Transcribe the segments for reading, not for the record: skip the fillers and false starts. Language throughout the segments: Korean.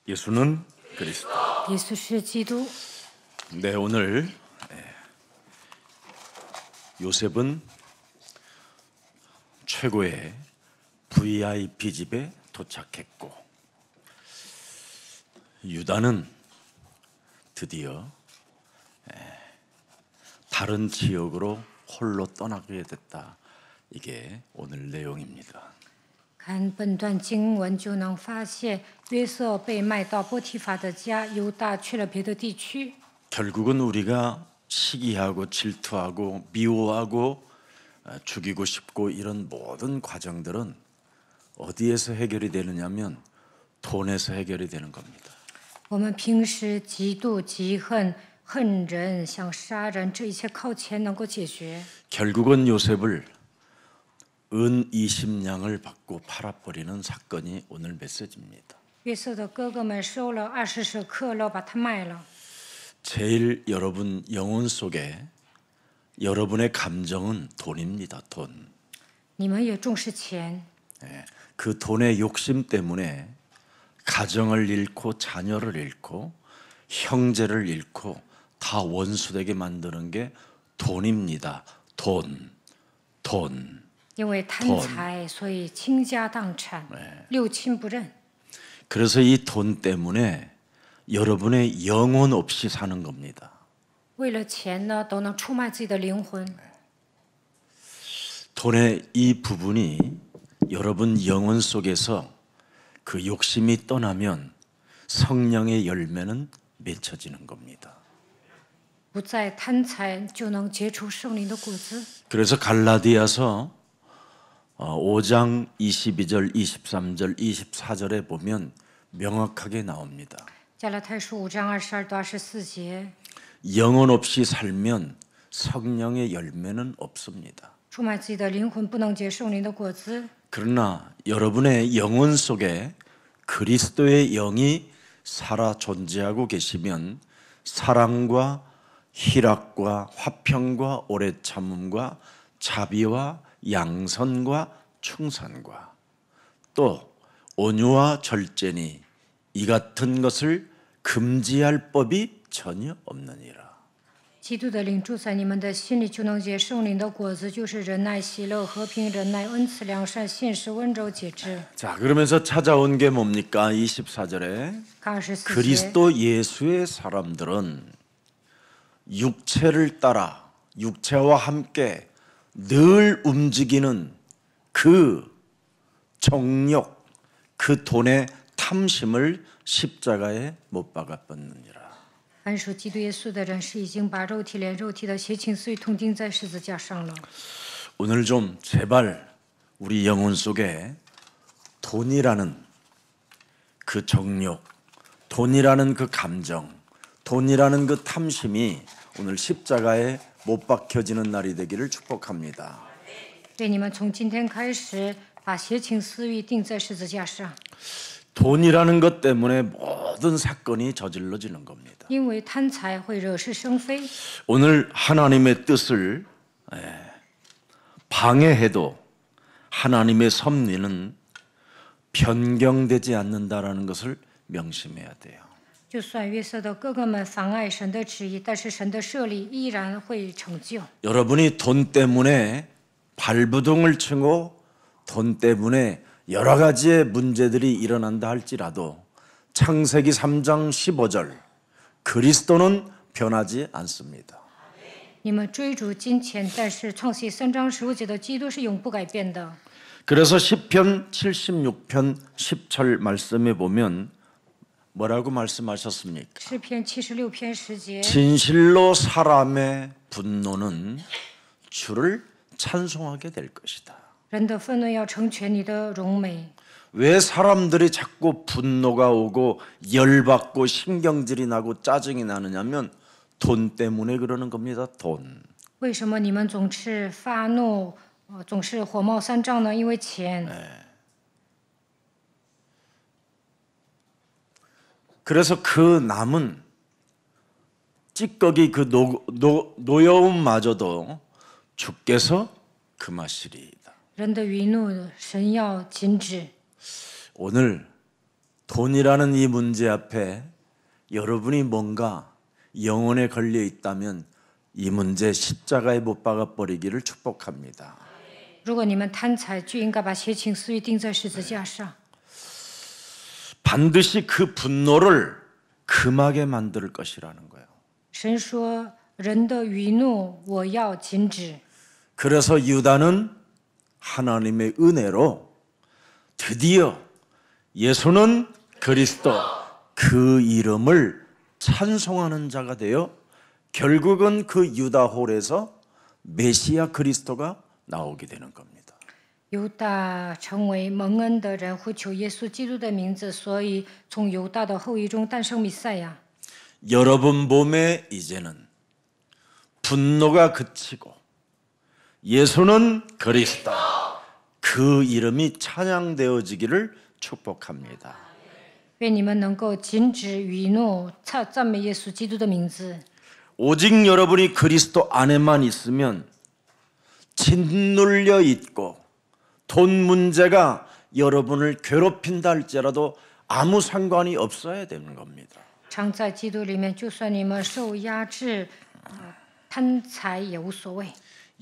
예수는 그리스도. 耶稣是基督。 네, 오늘 요셉은 최고의 VIP 집에 도착했고, 유다는 드디어 다른 지역으로 홀로 떠나게 됐다. 이게 오늘 내용입니다. 看本段经文就能发现，约瑟被卖到波提法的家，犹大去了别的地区。 결국은 우리가 시기하고 질투하고 미워하고 죽이고 싶고 이런 모든 과정들은 어디에서 해결이 되느냐면 돈에서 해결이 되는 겁니다. 我们平时嫉妒、嫉恨、恨人、想杀人，这一切靠钱能够解决。 결국은 요셉을 은 20냥을 받고 팔아버리는 사건이 오늘 메시지입니다. 约瑟的哥哥们收了20舍克勒，把他卖了。 제일 여러분 영혼 속에 여러분의 감정은 돈입니다. 돈. 你们也重视钱， 그 돈의 욕심 때문에 가정을 잃고 자녀를 잃고 형제를 잃고 다 원수되게 만드는 게 돈입니다. 돈. 因为贪财，所以倾家荡产，六亲不认。 그래서 이 돈 때문에 여러분의 영혼 없이 사는 겁니다. 为了钱呢，都能出卖自己的灵魂。 돈의 이 부분이 여러분 영혼 속에서 그 욕심이 떠나면 성령의 열매는 맺혀지는 겁니다. 不再贪财，就能结出圣灵的果子。 그래서 갈라디아서 5장 22절, 23절, 24절에 보면 명확하게 나옵니다. 加拉太书5章22到24节， 영혼 없이 살면 성령의 열매는 없습니다. 出卖自己的灵魂，不能结圣灵的果子。 그러나 여러분의 영혼 속에 그리스도의 영이 살아 존재하고 계시면 사랑과 희락과 화평과 오래 참음과 자비와 양선과 충선과 또 온유와 절제니 이 같은 것을 금지할 법이 전혀 없느니라. 基督的灵住在你们的心里，就能结圣灵的果子，就是仁爱、喜乐、和平、忍耐、恩慈、良善、信实、温柔、节制。 자, 그러면서 찾아온 게 뭡니까? 24절에 看24节， 그리스도 예수의 사람들은 육체를 따라 육체와 함께 늘 움직이는 그 정욕, 그 돈의 탐심을 십자가에 못 박아 뻗느니라. 凡属基督耶稣的人，是已经把肉体连肉体的邪情私欲同钉在十字架上了。 오늘 좀 제발 우리 영혼 속에 돈이라는 그 정욕, 돈이라는 그 감정, 돈이라는 그 탐심이 오늘 십자가에 못 박혀지는 날이 되기를 축복합니다. 愿你们从今天开始，把邪情私欲钉在十字架上， 돈이라는 것 때문에 모든 사건이 저질러지는 겁니다. 因为贪财会惹是生非。 오늘 하나님의 뜻을 방해해도 하나님의 섭리는 변경되지 않는다라는 것을 명심해야 돼요. 就算约瑟的哥哥们妨碍神的旨意，但是神的设立依然会成就。 여러분이 돈 때문에 발부둥을 치고 돈 때문에 여러 가지의 문제들이 일어난다 할지라도 창세기 3장 15절 그리스도는 변하지 않습니다. 你们追逐金钱，但是创世3章15节的基督是永不改变的。 그래서 시편 76편 10절 말씀에 보면 뭐라고 말씀하셨습니까? 诗篇76篇10节， 진실로 사람의 분노는 주를 찬송하게 될 것이다. 人的愤怒要成全你的荣美。 왜 사람들이 자꾸 분노가 오고 열받고 신경질이 나고 짜증이 나느냐면 돈 때문에 그러는 겁니다. 돈. 为什么你们总是发怒，总是火冒三丈呢？因为钱。 그래서 그 남은 찌꺼기 그 노여움마저도 주께서 금하시리이다. 人的余怒，神要禁止。 오늘 돈이라는 이 문제 앞에 여러분이 뭔가 영혼에 걸려 있다면 이 문제 십자가에 못 박아 버리기를 축복합니다. 如果你们贪财，就应该把邪情私欲钉在十字架上。 반드시 그 분노를 금하게 만들 것이라는 거예요. 神说：“人的余怒，我要禁止。” 그래서 유다는 하나님의 은혜로 드디어 예수는 그리스도 그 이름을 찬송하는 자가 되어 결국은 그 유다홀에서 메시아 그리스도가 나오게 되는 겁니다. 犹大成为蒙恩的人，呼求耶稣基督的名字，所以从犹大的后裔中诞生弥赛亚。 여러분 몸에 이제는 분노가 그치고 예수는 그리스도 그 이름이 찬양되어지기를 축복합니다. 愿你们能够禁止余怒，赞美耶稣基督的名字。 오직 여러분이 그리스도 안에만 있으면 짓눌려 있고 돈 문제가 여러분을 괴롭힌다 할지라도 아무 상관이 없어야 되는 겁니다. 常在基督里面，就算你们受压制，贪财也无所谓。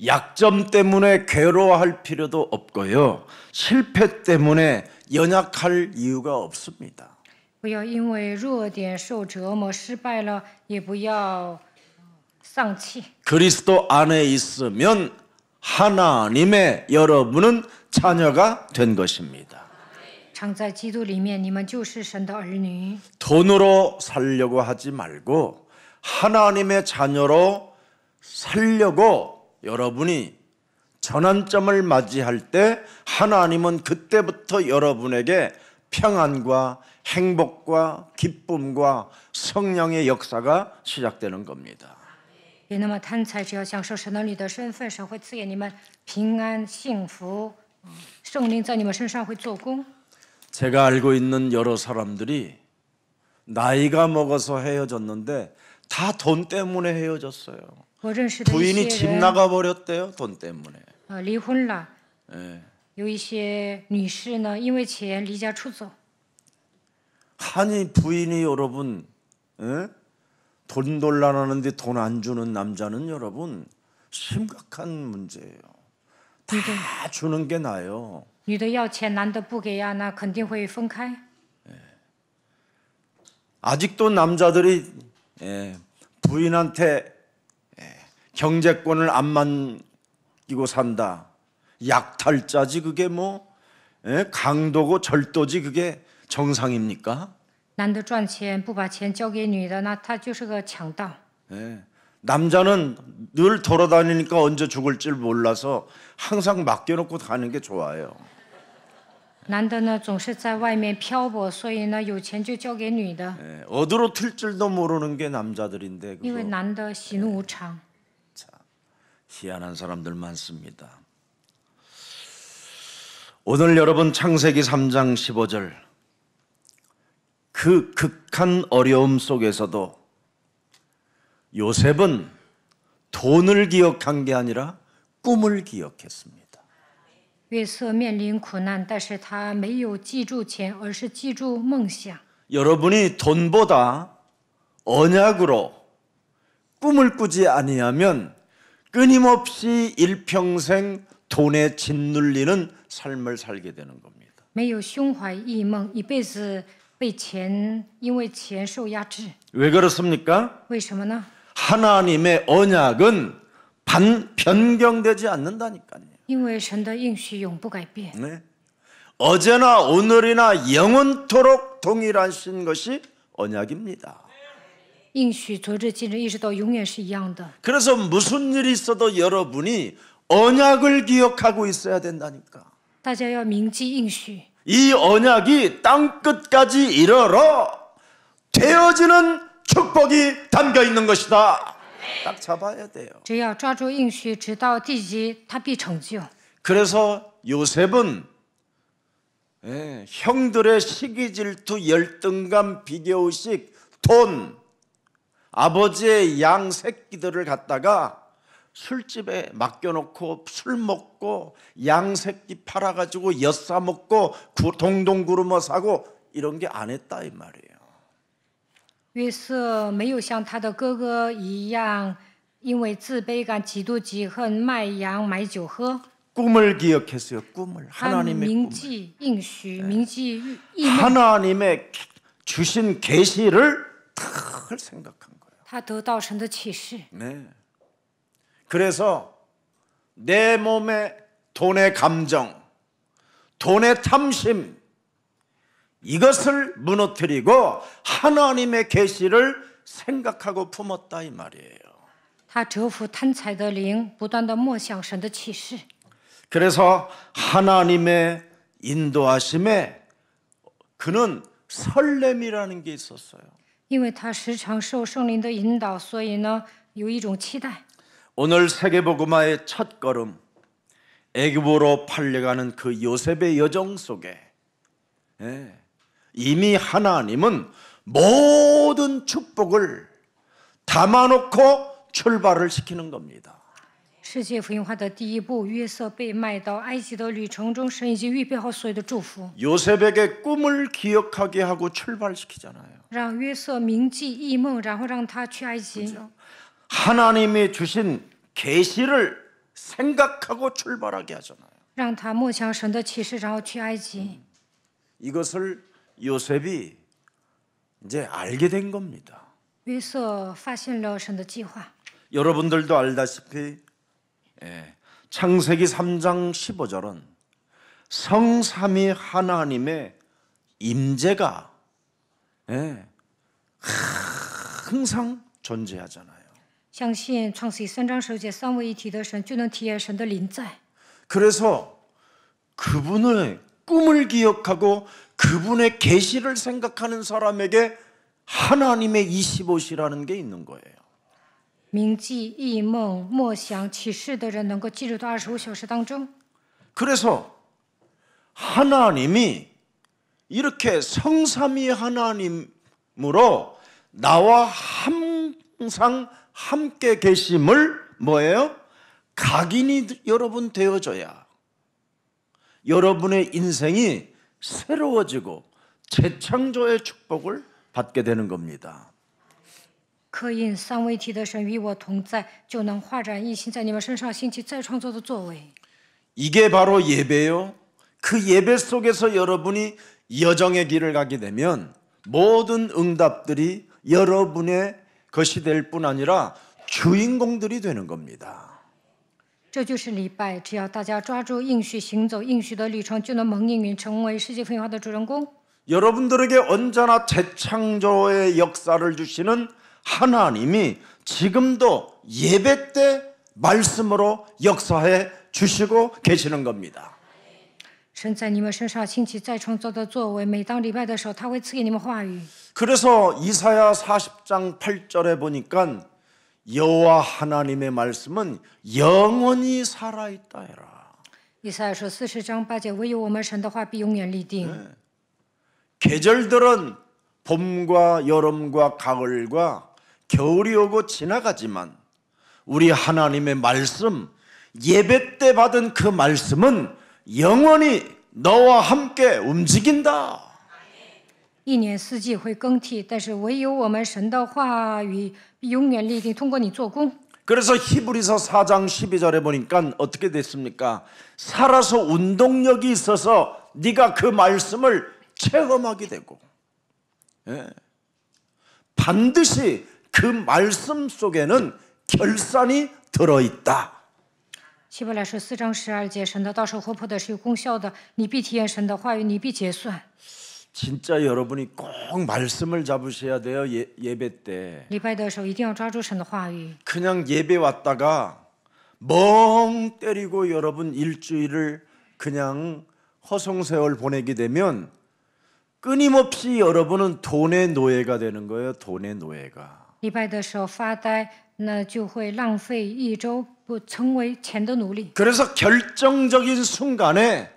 약점 때문에 괴로워할 필요도 없고요. 실패 때문에 연약할 이유가 없습니다. 不要因为弱点受折磨，失败了，也不要丧气。 그리스도 안에 있으면 하나님의 여러분은 자녀가 된 것입니다. 常在基督里面，你们就是神的儿女。 돈으로 살려고 하지 말고 하나님의 자녀로 살려고 여러분이 전환점을 맞이할 때 하나님은 그때부터 여러분에게 평안과 행복과 기쁨과 성령의 역사가 시작되는 겁니다. 别那么贪财，只要享受神的你的身份，神会赐给你们平安幸福。圣灵在你们身上会做工。 제가 알고 있는 여러 사람들이 나이가 먹어서 헤어졌는데 다 돈 때문에 헤어졌어요. 我认识的一 부인이 些 집 人， 나가 버렸대요. 돈 때문에. 离婚了。 예. 有一些女士呢，因为钱离家出走。 아니 부인이 여러분 돈 돌라나는데 돈 안 주는 남자는 여러분 심각한 문제예요. 다 주는 게 나아요. 女的要钱，男的不给呀，那肯定会分开。 아직도 남자들이 부인한테 경제권을 안 맡기고 산다. 약탈자지 그게 뭐 강도고 절도지 그게 정상입니까? 男的赚钱不把钱交给女的，那他就是个强盗。 남자는 늘 돌아다니니까 언제 죽을 줄 몰라서 항상 맡겨놓고 가는 게 좋아요. 男的呢总是在外面漂泊，所以呢有钱就交给女的， 어디로 튈 줄도 모르는 게 남자들인데 因为 그거 男的喜怒无常。 희한한 사람들 많습니다. 오늘 여러분 창세기 3장 15절 그 극한 어려움 속에서도 요셉은 돈을 기억한 게 아니라 꿈을 기억했습니다. 约瑟面临苦难，但是他没有记住钱，而是记住梦想。 여러분이 돈보다 언약으로 꿈을 꾸지 아니하면 끊임없이 일평생 돈에 짓눌리는 삶을 살게 되는 겁니다. 没有胸怀异梦，一辈子被钱，因为钱受压制。 왜 그렇습니까? 为什么呢？ 하나님의 언약은 변경되지 않는다니까요. 因为神的应许永不改变。 네. 어제나 오늘이나 영원토록 동일하신 것이 언약입니다. 应许昨日今日一直到永远是一样的。 그래서 무슨 일이 있어도 여러분이 언약을 기억하고 있어야 된다니까. 大家要铭记应许， 이 언약이 땅끝까지 이르러 되어지는 축복이 담겨 있는 것이다. 딱 잡아야 돼요. 只要抓住应许，直到地极，它必成就。 그래서 요셉은 형들의 시기 질투 열등감 비교의식 돈 아버지의 양 새끼들을 갖다가 술집에 맡겨놓고 술 먹고 양 새끼 팔아가지고 엿 사 먹고 동동 구르며 사고 이런 게 안 했다 이 말이에요. 约瑟没有像他的哥哥一样，因为自卑感、嫉妒、嫉恨卖羊买酒喝。 꿈을 기억했어요. 꿈을 他 하나님의 铭 꿈을 记应许，铭记异梦。 하나님의 주신 계시를 탁 생각한 거예요. 他得到神的启示， 네. 그래서 내 몸에 돈의 감정, 돈의 탐심 이것을 무너뜨리고 하나님의 계시를 생각하고 품었다 이 말이에요. 他折服贪财的灵，不断的默想神的启示。 그래서 하나님의 인도하심에 그는 설렘이라는 게 있었어요. 因为他时常受圣灵的引导，所以呢，有一种期待。 오늘 세계복음화의 첫 걸음 애굽으로 팔려가는 그 요셉의 여정 속에 이미 하나님은 모든 축복을 담아놓고 출발을 시키는 겁니다. 世界福音化的第一步，约瑟被卖到埃及的旅程中，神已经预备好所有的祝福， 요셉에게 꿈을 기억하게 하고 출발시키잖아요. 让约瑟铭记异梦，然后让他去埃及。 하나님이 주신 계시를 생각하고 출발하게 하잖아요. 让他默想神的启示，然后去埃及。 이것을 요셉이 이제 알게 된 겁니다. 约瑟发现了神的计划。 여러분들도 알다시피 창세기 3장 15절은 성삼위 하나님의 임재가 항상 존재하잖아요. 相信创世记3章10节，三位一体的神就能体验神的临在。 그래서 그분의 꿈을 기억하고 그분의 계시를 생각하는 사람에게 하나님의 25시라는 게 있는 거예요. 铭记异梦、默想启示的人，能够进入到25小时当中。 그래서 하나님이 이렇게 성삼위 하나님으로 나와 항상 함께 계심을 뭐예요? 각인이 여러분 되어져야 여러분의 인생이 새로워지고 재창조의 축복을 받게 되는 겁니다. 刻印三位一体的神与我同在，就能化展一心，在你们身上兴起再创造的作为。 이게 바로 예배요. 그 예배 속에서 여러분이 여정의 길을 가게 되면 모든 응답들이 여러분의 것이 될 뿐 아니라 주인공들이 되는 겁니다. 这就是礼拜，只要大家抓住应许，行走应许的旅程，就能蒙应允，成为世界福音化的主人公。 여러분들에게 언제나 재창조의 역사를 주시는 하나님이 지금도 예배 때 말씀으로 역사해 주시고 계시는 겁니다. 神在你们身上兴起再创造的作为，每当礼拜的时候，他会赐给你们话语。 그래서 이사야 40장 8절에 보니까 여호와 하나님의 말씀은 영원히 살아있다 해라. 以赛亚说40章8节，唯有我们神的话必永远立定。 계절들은 봄과 여름과 가을과 겨울이 오고 지나가지만 우리 하나님의 말씀, 예배 때 받은 그 말씀은 영원히 너와 함께 움직인다. 一年四季会更替，但是唯有我们神的话语必永远立定，通过你做工。 그래서 히브리서 4장 12절에 보니까 어떻게 됐습니까? 살아서 운동력이 있어서 네가 그 말씀을 체험하게 되고 반드시 그 말씀 속에는 결산이 들어있다. 希伯来书4章12节，神的道是活泼的，是有功效的。你必体验神的话语，你必结算。 진짜 여러분이 꼭 말씀을 잡으셔야 돼요. 예배 때. 礼拜的时候一定要抓住神的话语。 그냥 예배 왔다가 멍 때리고 여러분 일주일을 그냥 허송세월 보내게 되면 끊임없이 여러분은 돈의 노예가 되는 거예요. 돈의 노예가. 礼拜的时候发呆，那就会浪费一周，不成为钱的奴隶。 그래서 결정적인 순간에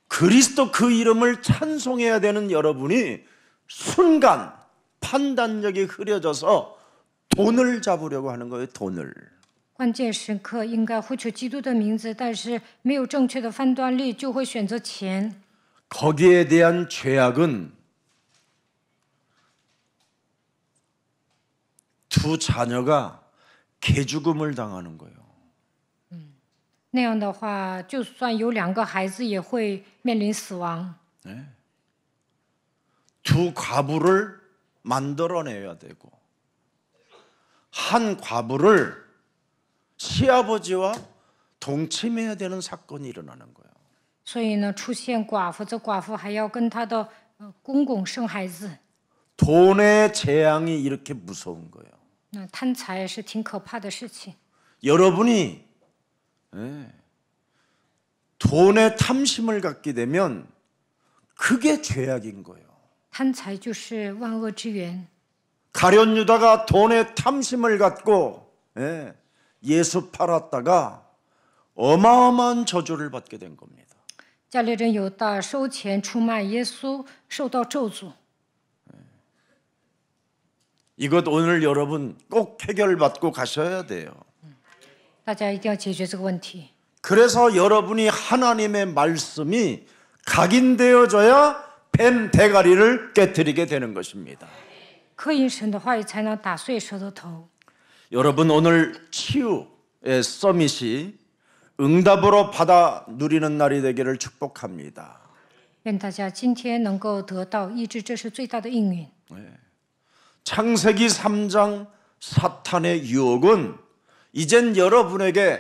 그리스도 그 이름을 찬송해야 되는 여러분이 순간 판단력이 흐려져서 돈을 잡으려고 하는 거예요. 돈을. 关键时刻应该呼求基督的名字，但是没有正确的判断力，就会选择钱。 거기에 대한 죄악은 두 자녀가 개죽음을 당하는 거예요. 那样的话，就算有2个孩子，也会面临死亡。 두 과부를 만들어내야 되고 한 과부를 시아버지와 동침해야 되는 사건이 일어나는 거예요. 所以呢，出现寡妇，这寡妇还要跟她的公公生孩子。 돈의 재앙이 이렇게 무서운 거예요. 那贪财是挺可怕的事情。 여러분이 돈에 탐심을 갖게 되면 그게 죄악인 거예요. 贪财就是万恶之源。 가룟 유다가 돈에 탐심을 갖고 예수 팔았다가 어마어마한 저주를 받게 된 겁니다. 加利人犹大收钱出卖耶稣，受到咒诅。 이것 오늘 여러분 꼭 해결받고 가셔야 돼요. 大家一定要解决这个问题。 그래서 여러분이 하나님의 말씀이 각인되어져야 뱀 대가리를 깨뜨리게 되는 것입니다. 刻印神的话语，才能打碎蛇的头。 여러분 오늘 치유의 서밋이 응답으로 받아 누리는 날이 되기를 축복합니다. 愿大家今天能够得到医治，这是最大的应允。 창세기 3장 사탄의 유혹은 이젠 여러분에게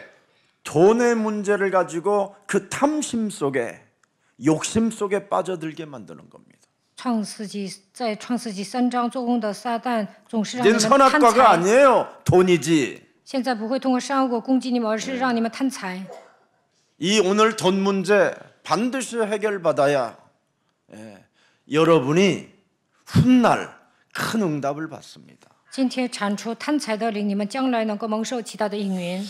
돈의 문제를 가지고 그 탐심 속에 욕심 속에 빠져들게 만드는 겁니다. 在创世纪3章做工的撒旦总是让你 이젠 们贪 선악과가 财。 아니에요. 돈이지. 现在不会通过善恶果攻击你们，而是让你们贪财。 이 오늘 돈 문제 반드시 해결받아야 여러분이 훗날 큰 응답을 받습니다. 今天铲除贪财的灵，你们将来能够蒙受其他的应允。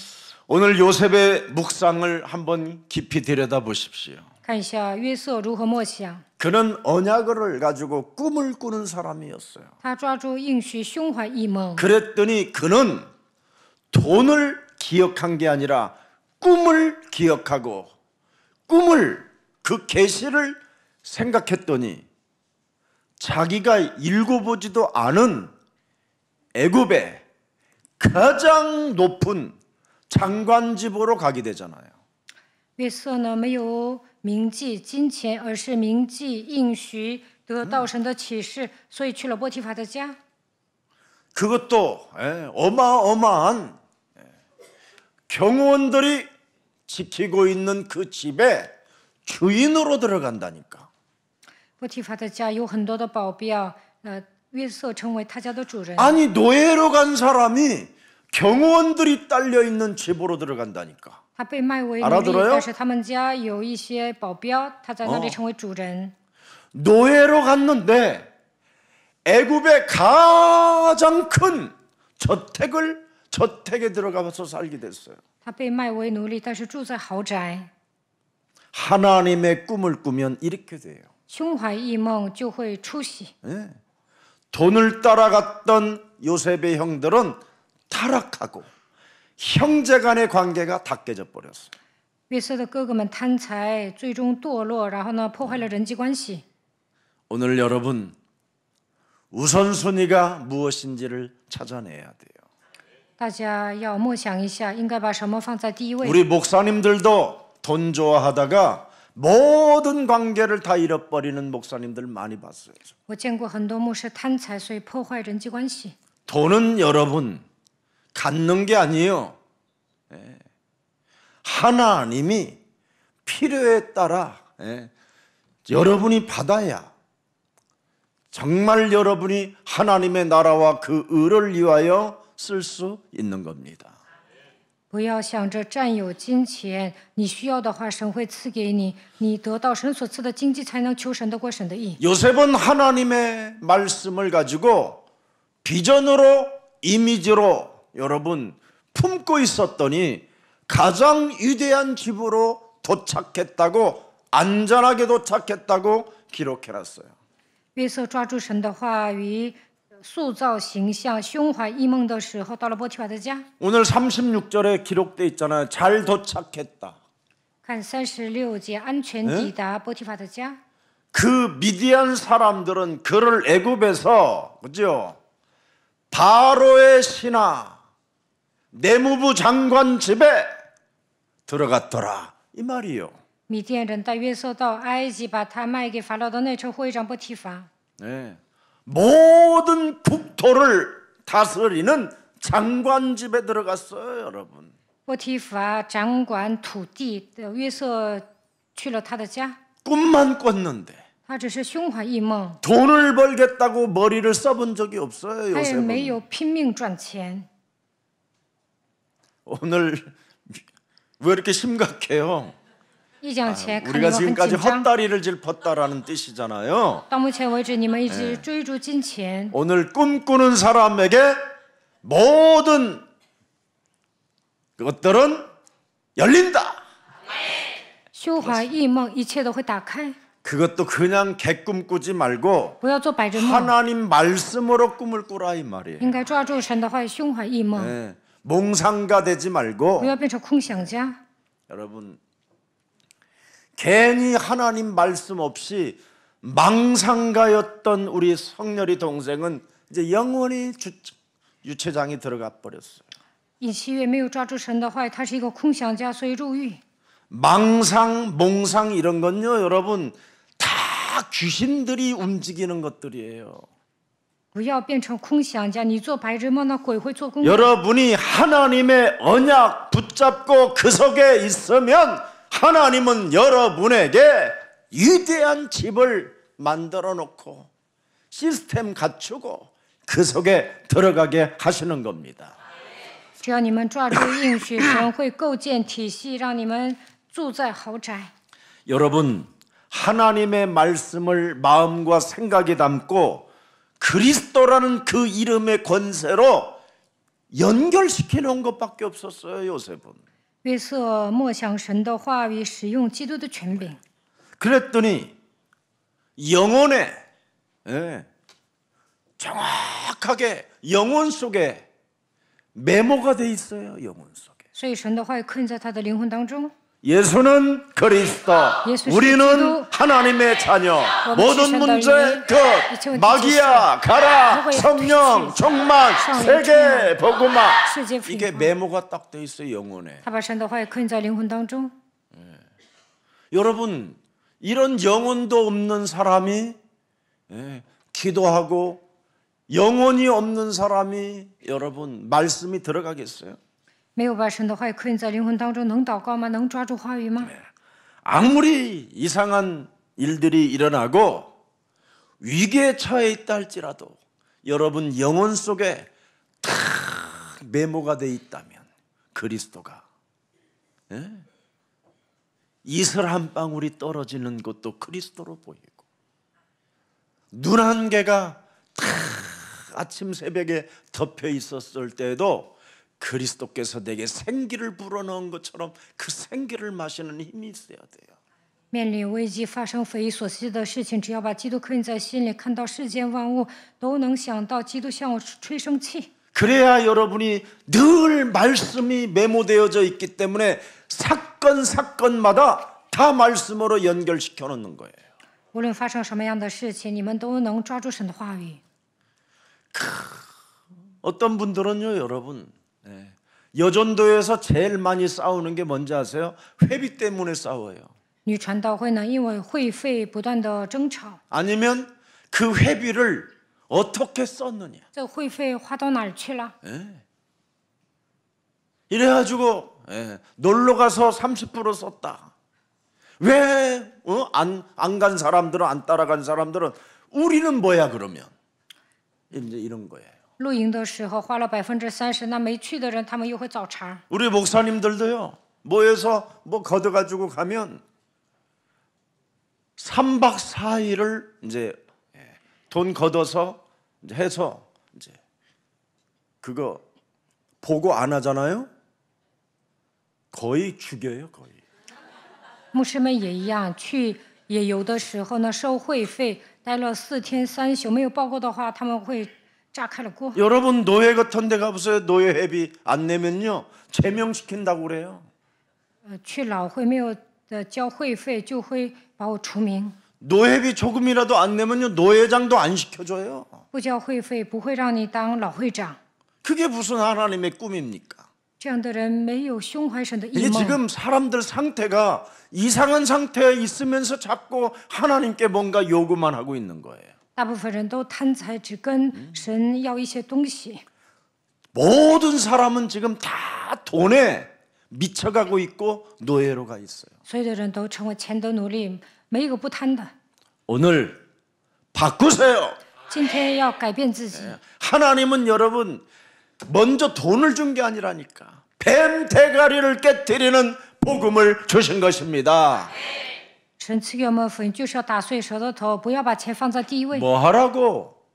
오늘 요셉의 묵상을 한번 깊이 들여다 보십시오. 看一下约瑟如何默想， 그는 언약을 가지고 꿈을 꾸는 사람이었어요. 他抓住应许，胸怀异梦。 그랬더니 그는 돈을 기억한 게 아니라 꿈을 기억하고 꿈을 그 계시를 생각했더니 자기가 읽어보지도 않은 애굽의 가장 높은 장관집으로 가게 되잖아요. 约瑟呢，没有铭记金钱，而是铭记应许，得到神的启示，所以去了波提法的家。 그것도 어마어마한 경호원들이 지키고 있는 그 집에 주인으로 들어간다니까. 波提法的家有很多的保镖，约瑟成为他家的主人。 아니 노예로 간 사람이 경호원들이 딸려 있는 집으로 들어간다니까. 他被卖为奴隶， 알아들어요? 但是他们家有一些保镖，他在那里成为主人。 노예로 갔는데 애굽의 가장 큰 저택에 들어가서 살게 됐어요. 他被卖为奴隶，但是住在豪宅。 하나님의 꿈을 꾸면 이렇게 돼요. 胸怀异梦就会出喜。 돈을 따라갔던 요셉의 형들은 타락하고 형제 간의 관계가 다 깨져 버렸어요. 约瑟的哥哥们贪财，最终堕落，然后呢，破坏了人际关系。 오늘 여러분 우선순위가 무엇인지를 찾아내야 돼요. 大家要默想一下，应该把什么放在第一位。 우리 목사님들도 돈 좋아하다가 모든 관계를 다 잃어버리는 목사님들 많이 봤어요. 我见过很多牧师贪财，所以破坏人际关系。 돈은 여러분 갖는 게 아니에요. 하나님이 필요에 따라 여러분이 받아야 정말 여러분이 하나님의 나라와 그 의를 위하여 쓸 수 있는 겁니다. 不要想着占有金钱，你需要的话，神会赐给你。你得到神所赐的经济，才能求神得过神的意。 요셉은 하나님의 말씀을 가지고 비전으로 이미지로 여러분 품고 있었더니 가장 위대한 집으로 도착했다고 안전하게 도착했다고 기록해놨어요. 约瑟抓住神的话语，塑造形象，胸怀异梦的时候，到了波提法的家。 오늘 36절에 기록돼 있잖아요. 잘 도착했다. 看36节，安全抵达波提法的家。그 미디안 사람들은 그를 애굽에서 그죠? 바로의 신하 내무부 장관 집에 들어갔더라 이 말이요. 米甸人带约瑟到埃及，把他卖给法老的内臣会长波提乏。 네. 모든 국토를 다스리는 장관 집에 들어갔어요, 여러분. 波提乏掌管土地的约瑟去了他的家， 꿈만 꿨는데 他只是胸怀异梦， 돈을 벌겠다고 머리를 써본 적이 없어요, 他也没 요셉은. 有拼命赚钱。 오늘 왜 이렇게 심각해요? 一讲钱看你 우리가 们很 지금까지 紧张。 헛다리를 짚었다라는 뜻이잖아요. 到目前为止，你们一直追逐金钱， 오늘 꿈꾸는 사람에게 모든 것들은 열린다. 胸怀异梦，一切都会打开。 그것도 그냥 개꿈 꾸지 말고 不要做白日梦， 하나님 말씀으로 꿈을 꾸라 이 말이에요. 应该抓住神的话语，胸怀异梦， 네. 몽상가 되지 不 말고 要变成空想家。 여러분 괜히 하나님 말씀 없이 망상가였던 우리 성렬이 동생은 이제 영원히 유체장이 들어가 버렸어요. 尹锡悦没有抓住神的话语，他是一个空想家，所以入狱。 망상, 몽상 이런 건요, 여러분 다 귀신들이 움직이는 것들이에요. 不要变成空想家，你做白日梦，那鬼会做工。 여러분이 하나님의 언약 붙잡고 그 속에 있으면 하나님은 여러분에게 위대한 집을 만들어 놓고 시스템 갖추고 그 속에 들어가게 하시는 겁니다. 只要你们抓住应许，神会构建体系，让你们住在豪宅。 여러분 하나님의 말씀을 마음과 생각에 담고 그리스도라는 그 이름의 권세로 연결시켜 놓은 것밖에 없었어요, 요셉은. 约瑟默想神的话语，使用基督的权柄。 그랬더니 영혼에 정확하게 영혼 속에 메모가 돼 있어요. 영혼 속에. 所以神的话语刻印在他的灵魂当中。 예수는 그리스도, 예수 우리는 그리스도, 하나님의 자녀. 모든 문제 끝. 이천 마귀야 가라. 지시, 성령 충만. 성령 세계 복음화. 世界复 이게 兴。 메모가 딱 돼 있어요. 영혼에. 他把神的话语刻印在灵魂当中。 여러분 이런 영혼도 없는 사람이 기도하고 영혼이 없는 사람이 여러분 말씀이 들어가겠어요? 没有把神的话语刻印在灵魂当中，能祷告吗？能抓住话语吗？ 아무리 이상한 일들이 일어나고 위기에 처해 있다 할지라도 여러분 영혼 속에 탁 메모가 돼 있다면 그리스도가 이슬 한 방울이 떨어지는 것도 그리스도로 보이고 눈 한 개가 탁 아침 새벽에 덮여 있었을 때에도 그리스도께서 내게 생기를 불어넣은 것처럼 그 생기를 마시는 힘이 있어야 돼요. 面临危机发生匪夷所思的事情，只要把基督刻印在心里，看到世间万物都能想到基督向我吹生气。 그래야 여러분이 늘 말씀이 메모되어져 있기 때문에 사건마다 다 말씀으로 연결시켜 놓는 거예요. 无论发生什么样的事情，你们都能抓住神的话语。 어떤 분들은요, 여러분 여전도에서 제일 많이 싸우는 게 뭔지 아세요? 회비 때문에 싸워요. 女传道会呢，因为会费不断的争吵， 아니면 그 회비를 어떻게 썼느냐. 这会费花到哪儿去了？ 이래가지고 놀러 가서 30% 썼다. 왜 안 간 사람들은 안 따라간 사람들은 우리는 뭐야 그러면 이제 이런 거예요. 露营的时候花了30%，那没去的人他们又会找茬。 우리 목사님들도요. 모여서 뭐 걷어가지고 가면 3박 4일을 이제 돈 걷어서 이제 해서 이제 그거 보고 안 하잖아요. 거의 죽여요, 거의. 牧师们也一样，去野游的时候呢，收会费，待了4天3宿，没有报告的话，他们会炸开了锅。 여러분 노예 같은 데 가보세요. 노예 회비 안 내면요 제명시킨다고 그래요. 去老会没有交会费，就会把我除名。 노예비 조금이라도 안 내면요 노예장도 안 시켜줘요. 不交会费不会让你当老会长。 그게 무슨 하나님의 꿈입니까? 这样的人没有胸怀神的 이게 异梦。 지금 사람들 상태가 이상한 상태에 있으면서 자꾸 하나님께 뭔가 요구만 하고 있는 거예요. 大部分人都贪财，只跟神要一些东西。 모든 사람은 지금 다 돈에 미쳐가고 있고 노예로 가 있어요. 所有的人都成为钱的奴隶，没一个不贪的。 오늘 바꾸세요. 今天要改变自己。 하나님은 여러분 먼저 돈을 준 게 아니라니까 뱀 대가리를 깨뜨리는 복음을 주신 것입니다. 神赐给我们福音，就是要打碎舌头头，不要把钱放在第一位。 뭐 하라고?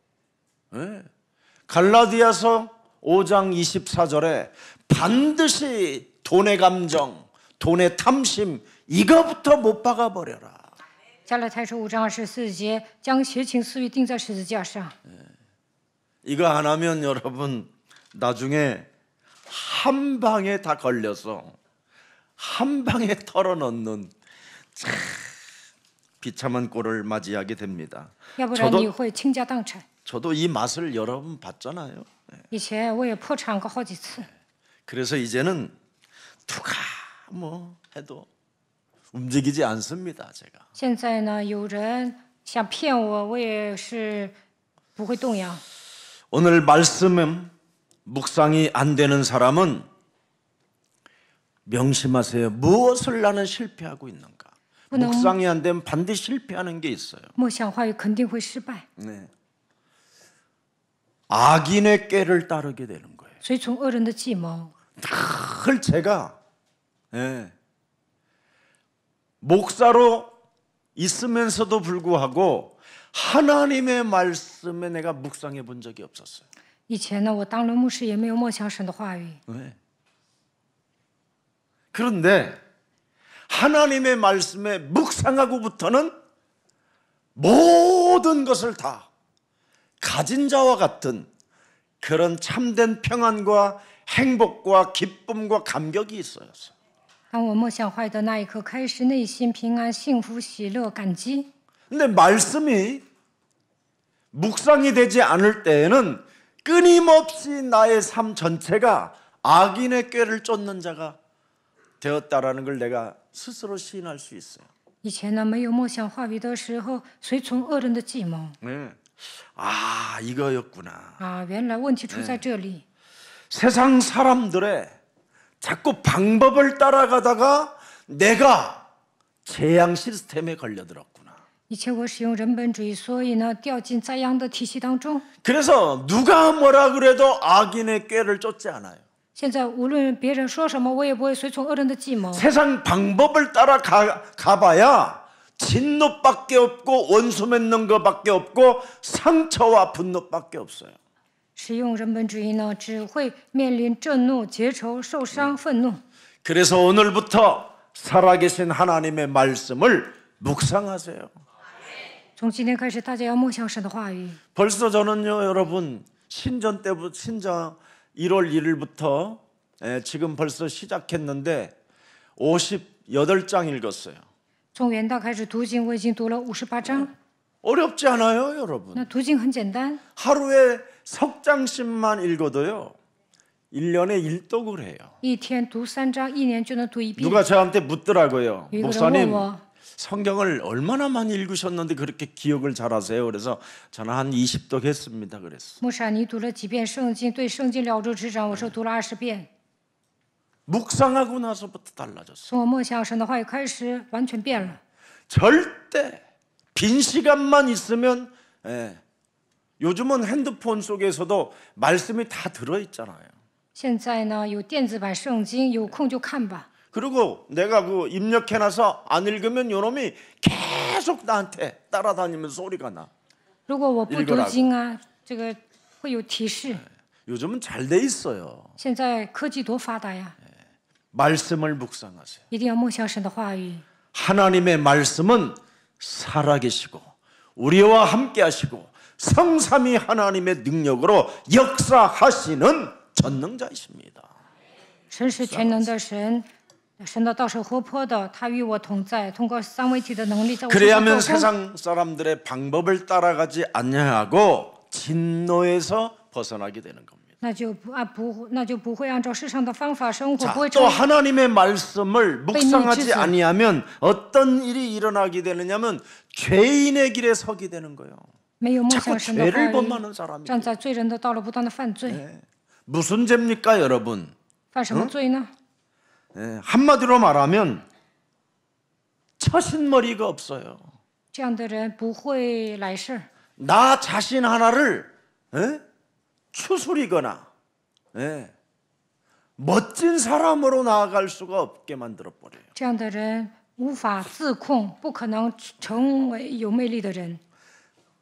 갈라디아서 5장 24절에 반드시 돈의 감정, 돈의 탐심 이거부터 못 박아 버려라. 加拉太书5章24节，将邪情私欲钉在十字架上。 이거 안 하면 여러분 나중에 한 방에 다 걸려서 한 방에 털어넣는 참 비참한 꼴을 맞이하게 됩니다. 要不然你会倾家荡产。 저도 이 맛을 여러 번 봤잖아요. 以前我也破产过好几次， 그래서 이제는 누가 뭐 해도 움직이지 않습니다. 제가 现在呢，有人想骗我，我也是不会动摇。 오늘 말씀은 묵상이 안 되는 사람은 명심하세요. 무엇을 나는 실패하고 있는가? 묵상이 안 되면 반드시 실패하는 게 있어요. 默想话语肯定会失败， 네. 악인의 꾀를 따르게 되는 거예요. 随从恶人的计谋。 늘 제가 목사로 있으면서도 불구하고 하나님의 말씀에 내가 묵상해 본 적이 없었어요. 以前呢，我当了牧师，也没有默想神的话语。 그런데 하나님의 말씀에 묵상하고부터는 모든 것을 다 가진 자와 같은 그런 참된 평안과 행복과 기쁨과 감격이 있어요. 当我默想话语的那一刻开始，内心平安、幸福、喜乐、感激。 근데 말씀이 묵상이 되지 않을 때에는 끊임없이 나의 삶 전체가 악인의 꾀를 쫓는 자가 되었다라는 걸 내가 스스로 시인할 수 있어요. 以前呢，没有默想话语的时候，随从恶人的计谋。 아, 이거였구나. 啊，原来问题出在这里。 세상 사람들의 자꾸 방법을 따라가다가 내가 재앙 시스템에 걸려들었구나. 以前我使用人本主义，所以呢，掉进灾殃的体系当中。 그래서 누가 뭐라 그래도 악인의 꾀를 쫓지 않아요. 现在无论别人说什么，我也不会随从恶人的计谋。 세상 방법을 따라가봐야 진노밖에 없고 원수 맺는 것밖에 없고 상처와 분노밖에 없어요. 使用人本主义呢，只会面临震怒、结仇、受伤、愤怒。 그래서 오늘부터 살아계신 하나님의 말씀을 묵상하세요. 从今天开始，大家要默想神的话语。 벌써 저는요, 여러분 신전 1월 1일부터 지금 벌써 시작했는데 58장 읽었어요. 从元旦开始读经，我已经读了58章。 어렵지 않아요, 여러분. 那读经很简单， 하루에 석 장씩만 읽어도요 1년에 1독을 해요. 一天读3章，一年就能读一遍。 누가 저한테 묻더라고요. 有一个人问 목사님 我， 성경을 얼마나 많이 읽으셨는데 그렇게 기억을 잘하세요? 그래서 저는 한 20독 했습니다. 그랬어. 牧师，你读了几遍圣经？对圣经了如指掌。我说读了20遍。 묵상하고 나서부터 달라졌어. 从我默想神的话语开始，完全变了。 절대 빈 시간만 있으면 요즘은 핸드폰 속에서도 말씀이 다 들어있잖아요. 现在呢，有电子版圣经，有空就看吧。 그리고 내가 그 입력해놔서 안 읽으면 요놈이 계속 나한테 따라다니면서 소리가 나. 如果我不读经啊，这个会有提示。 요즘은 잘 돼 있어요. 现在科技多发达呀！ 말씀을 묵상하세요. 一定要默想神的话语。 하나님의 말씀은 살아계시고 우리와 함께하시고 성삼위 하나님의 능력으로 역사하시는 전능자이십니다. 神是全能的神，神的道是活泼的，他与我同在，通过三位一体的能力在我身 그래야면 上做工。 세상 사람들의 방법을 따라가지 아니하고 진노에서 벗어나게 되는 겁니다. 那就不会按照世上的方法生活， 자, 不会 또 成 하나님의 말씀을 묵상하지 지수. 아니하면 어떤 일이 일어나게 되느냐면 죄인의 길에 서게 되는 거예요. 没有梦 자꾸 想神的话 죄를 语， 범하는 사람이 站在罪人的道路，不断的犯罪， 무슨 죄입니까, 여러분? 犯什么罪呢？ 한마디로 말하면 처신머리가 없어요. 这样的人不会来世， 나 자신 하나를 추스리거나 멋진 사람으로 나아갈 수가 없게 만들어 버려요. 这样的人无法自控，不可能成为有魅力的人。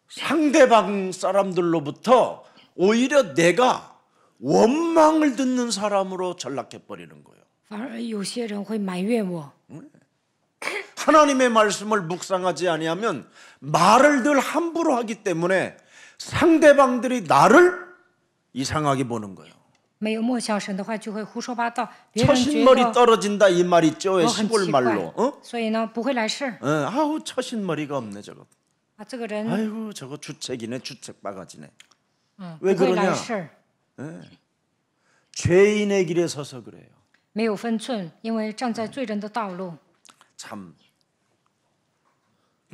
상대방 사람들로부터 오히려 내가 원망을 듣는 사람으로 전락해 버리는 거예요. 反而有些人会埋怨我， 하나님의 말씀을 묵상하지 아니하면 말을 늘 함부로 하기 때문에 상대방들이 나를 이상하게 보는 거예요. 没有默想神的话，就会胡说八道，别人觉 처신머리 得 떨어진다 이 말 있죠? 我很 시골 奇怪 말로. ， 所以呢不会来世。 아우 처신머리가 없네 저거. 啊，这个人 아이고 저거 주책이네 주책 바가지네. 不 왜 会来 그러냐? 世， 죄인의 길에 서서 그래요. 没有分寸，因为站在罪人的道路。 참.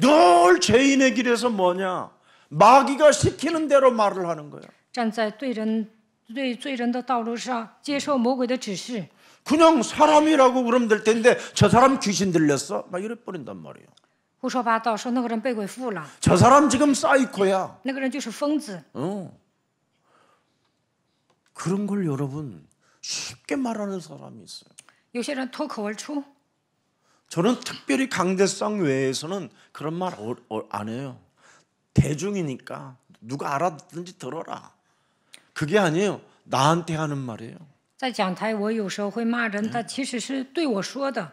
늘 죄인의 길에서 뭐냐? 마귀가 시키는 대로 말을 하는 거야. 站在罪人的道路上，接受魔鬼的指示， 그냥 사람이라고 그러면 될 텐데 저 사람 귀신 들렸어? 막 이래 버린단 말이에요. 胡说八道，说那个人被鬼附了， 저 사람 지금 사이코야. 那个人就是疯子。 그런 걸 여러분 쉽게 말하는 사람이 있어요. 有些人脱口而出， 저는 특별히 강대상 외에서는 그런 말 안 해요. 대중이니까 누가 알아듣든지 들어라. 그게 아니에요. 나한테 하는 말이에요. 在讲台我有时候会骂人，但其实是对我说的。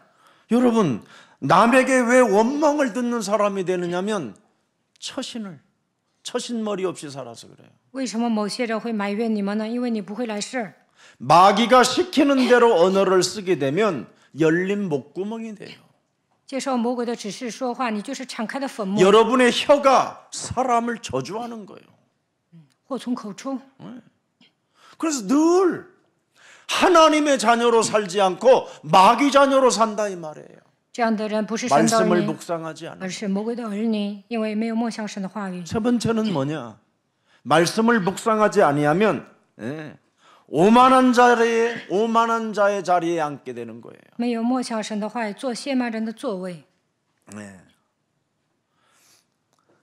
여러분 남에게 왜 원망을 듣는 사람이 되느냐면 처신머리 없이 살아서 그래요. 为什么某些人会埋怨你们呢？因为你不会来世。 마귀가 시키는 대로 언어를 쓰게 되면 열린 목구멍이 돼요. 接受魔鬼的指示说话，你就是敞开的坟墓， 여러분의 혀가 사람을 저주하는 거예요. 祸从口出。 그래서 늘 하나님의 자녀로 살지 않고 마귀 자녀로 산다 이 말이에요. 这样的人不是神的儿 말씀을 女， 묵상하지 않아요. 而是魔鬼的儿女，因为没有梦想神的话语。 세 번째는 뭐냐? 말씀을 묵상하지 아니하면 오만한 자의 자리에 앉게 되는 거예요. 没有默想神的话语，做亵慢人的座位，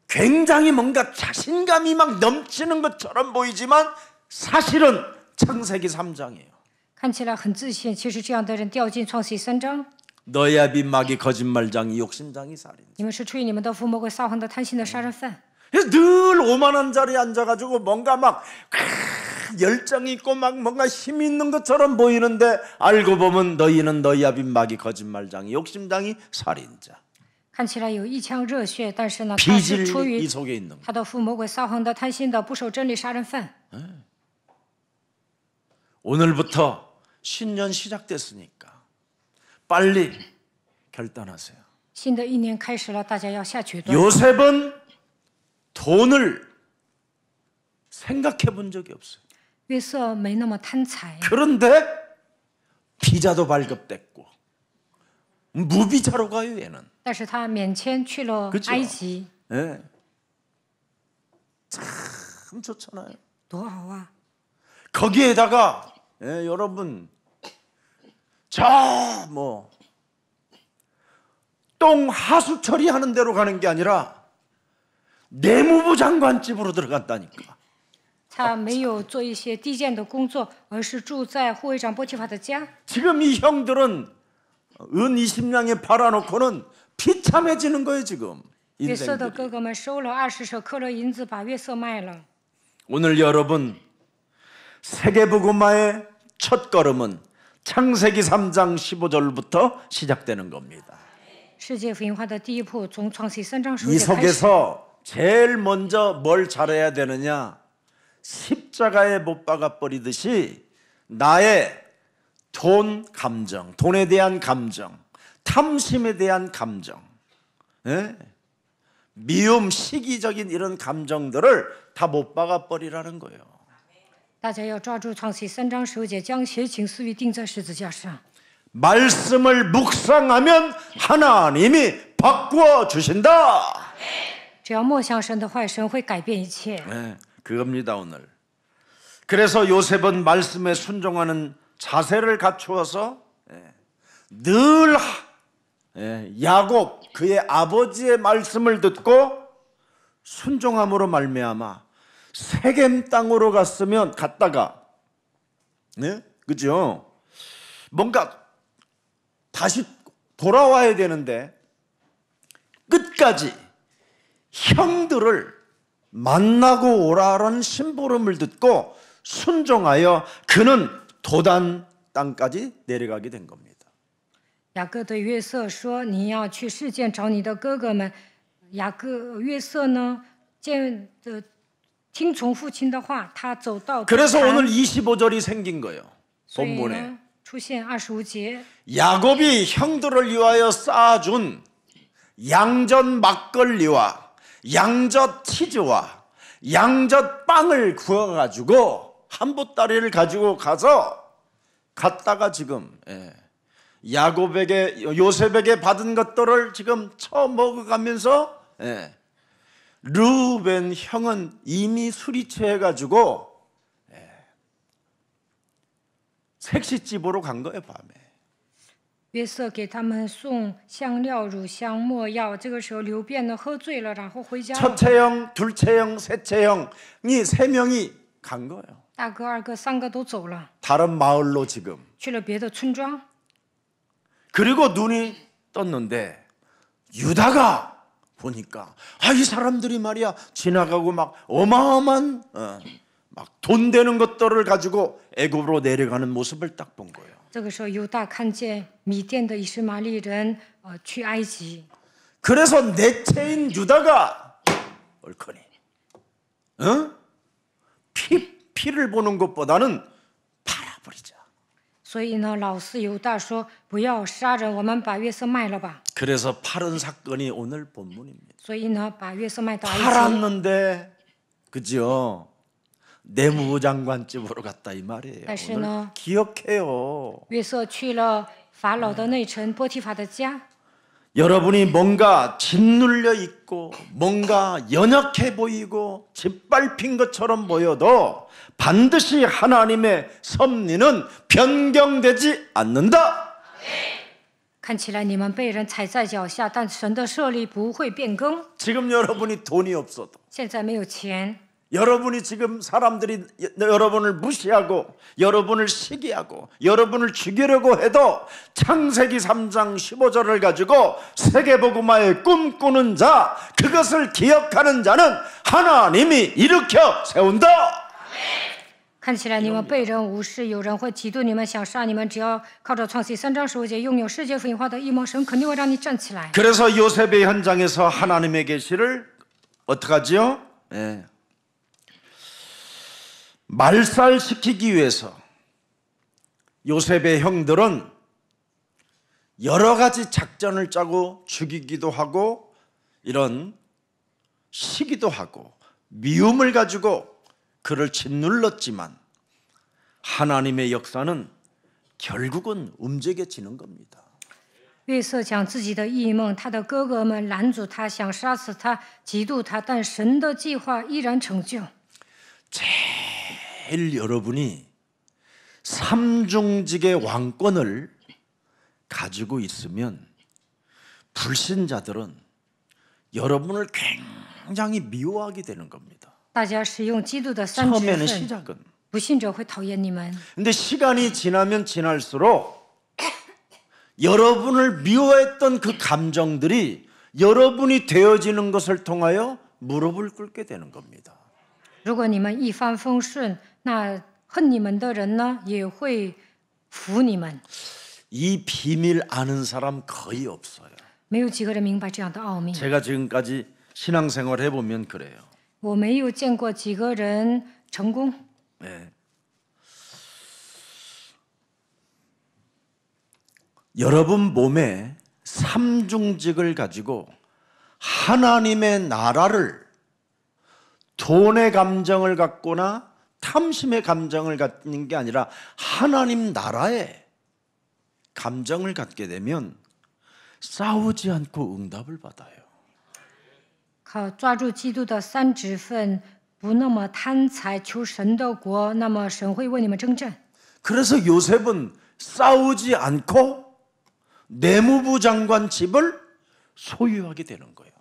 굉장히 뭔가 자신감이 막 넘치는 것처럼 보이지만 사실은 창세기 3장이에요. 看起来很自信，其实这样的人掉进创世3章。 너의 아비 마귀 거짓말장이 욕심장이 살인. 你们是出于你们的父魔鬼撒谎的贪心的杀人犯， 그래서 늘 오만한 자리에 앉아가지고 뭔가 막 열정이 있고 막 뭔가 힘이 있는 것처럼 보이는데 알고 보면 너희는 너희 아비 마귀 거짓말장이 욕심장이 살인자. 看起来有一腔热血，但是呢，他是出 비질이 于 이 속에 있는 거. 他的父魔鬼撒谎的贪心的不守真理杀人犯。 오늘부터 신년 시작됐으니까 빨리 결단하세요. 新的一年开始了，大家要下决断。 요셉은 돈을 생각해 본 적이 없어요. 约瑟没那么贪财， 그런데 비자도 발급됐고 무비자로 가요 얘는. 但是他免签去了 그죠? 埃及， 네. 참 좋잖아요. 多好啊！ 거기에다가 여러분 똥 하수 처리하는 대로 가는 게 아니라 내무부 장관집으로 들어갔다니까. 他没有做一些低贱的工作，而是住在护卫长波提法的家。 지금 이 형들은 은 20냥에 팔아놓고는 비참해지는 거예요 지금. 约瑟的 인생들이. 哥哥们收了20舍克勒银子，把约瑟卖了。 오늘 여러분 세계복음화의 첫 걸음은 창세기 3장 15절부터 시작되는 겁니다. 世界福音化的第一步从创世3章10 이 节开始。 속에서 제일 먼저 뭘 잘해야 되느냐? 십자가에 못 박아 버리듯이 나의 돈 감정, 돈에 대한 감정, 탐심에 대한 감정, 예? 미움, 시기적인 이런 감정들을 다 못 박아 버리라는 거예요. 大家要抓住创世3章10节，将邪情私欲钉在十字架上。 말씀을 묵상하면 하나님이 바꾸어 주신다. 只要默想神的话，神会改变一切。 네, 그겁니다 오늘. 그래서 요셉은 말씀에 순종하는 자세를 갖추어서 늘 야곱 그의 아버지의 말씀을 듣고 순종함으로 말미암아 세겜 땅으로 갔다가 그죠? 뭔가 다시 돌아와야 되는데 끝까지 형들을 만나고 오라라는 심부름을 듣고 순종하여 그는 도단 땅까지 내려가게 된 겁니다. 雅各对约瑟说：“你要去世界找你的哥哥们。”约瑟呢，听从父亲的话，他走到 그래서 오늘 25절이 생긴 거예요. 所以 본문에 呢，出现25节。 야곱이 형들을 위하여 쌓아준 양젓 막걸리와 양젓 치즈와 양젓 빵을 구워가지고 한보따리를 가지고 갔다가 지금 야곱에게 요셉에게 받은 것들을 지금 처먹어가면서 르우벤 형은 이미 술이 취해가지고 색시집으로 간 거예요 밤에. 约瑟给他们送香料、乳香、没药。这个时候，流便呢喝醉了，然后回家了。 첫째 형, 둘째 형, 셋째 형이 세 명이 간 거예요. 大哥、二哥、三个都走了， 다른 마을로 지금. 去了别的村庄。 그리고 눈이 떴는데 유다가 보니까 이 사람들이 말이야 지나가고 막 어마어마한 막 돈 되는 것들을 가지고 애굽으로 내려가는 모습을 딱 본 거예요. 这个时候，犹大看见米甸的以实玛利人去埃及， 그래서 내체인 유다가 옳거니 피를 보는 것보다는 팔아버리자. 所以呢，老四犹大说：“不要杀人，我们把约瑟卖了吧。 그래서 팔은 사건이 오늘 본문입니다. ”所以呢，把约瑟卖到埃及。 팔았는데 그죠? 내무부 장관 집으로 갔다 이 말이에요. 사실은 오늘 기억해요. 约瑟去了法老的内城波提法的家。 여러분이 뭔가 짓눌려 있고 뭔가 연약해 보이고 짓밟힌 것처럼 보여도 반드시 하나님의 섭리는 변경되지 않는다. 看起来你们被人踩在脚下，但神的设立不会变更。 지금 여러분이 돈이 없어도 现在没有钱， 여러분이 지금 사람들이 여러분을 무시하고 여러분을 시기하고 여러분을 죽이려고 해도 창세기 3장 15절을 가지고 세계복음화의 꿈꾸는 자 그것을 기억하는 자는 하나님이 일으켜 세운다. 看起来你们被人无视，有人会嫉妒你们，想杀你们。只要靠着创世3章15节拥有世界福音化的异梦，神肯定会让你站起来。 그래서 요셉의 현장에서 하나님의 계시를 어떡하지요? 말살시키기 위해서 요셉의 형들은 여러 가지 작전을 짜고 죽이기도 하고 이런 시기도 하고 미움을 가지고 그를 짓눌렀지만 하나님의 역사는 결국은 움직여지는 겁니다. 约瑟讲自己的异梦，他的哥哥们拦阻他，想杀死他，嫉妒他，但神的计划依然成就。 제일 여러분이 삼중직의 왕권을 가지고 있으면 불신자들은 여러분을 굉장히 미워하게 되는 겁니다. 大家使用基督的三职 처음에는 分， 시작은. 不信者会讨厌你们。 근데 시간이 지나면 지날수록 여러분을 미워했던 그 감정들이 여러분이 되어지는 것을 통하여 무릎을 꿇게 되는 겁니다. 如果你们一帆风顺，那恨你们的人呢，也会服你们。 이 비밀 아는 사람 거의 없어요. 没有几个人明白这样的奥秘。 제가 지금까지 신앙생활 해보면 그래요. 我没有见过几个人成功。 네. 여러분 몸에 삼중직을 가지고 하나님의 나라를 돈의 감정을 갖거나 탐심의 감정을 갖는 게 아니라 하나님 나라의 감정을 갖게 되면 싸우지 않고 응답을 받아요. 靠抓住基督的三职分，不那么贪财求神的国，那么神会为你们征战。 그래서 요셉은 싸우지 않고 내무부 장관 집을 소유하게 되는 거예요.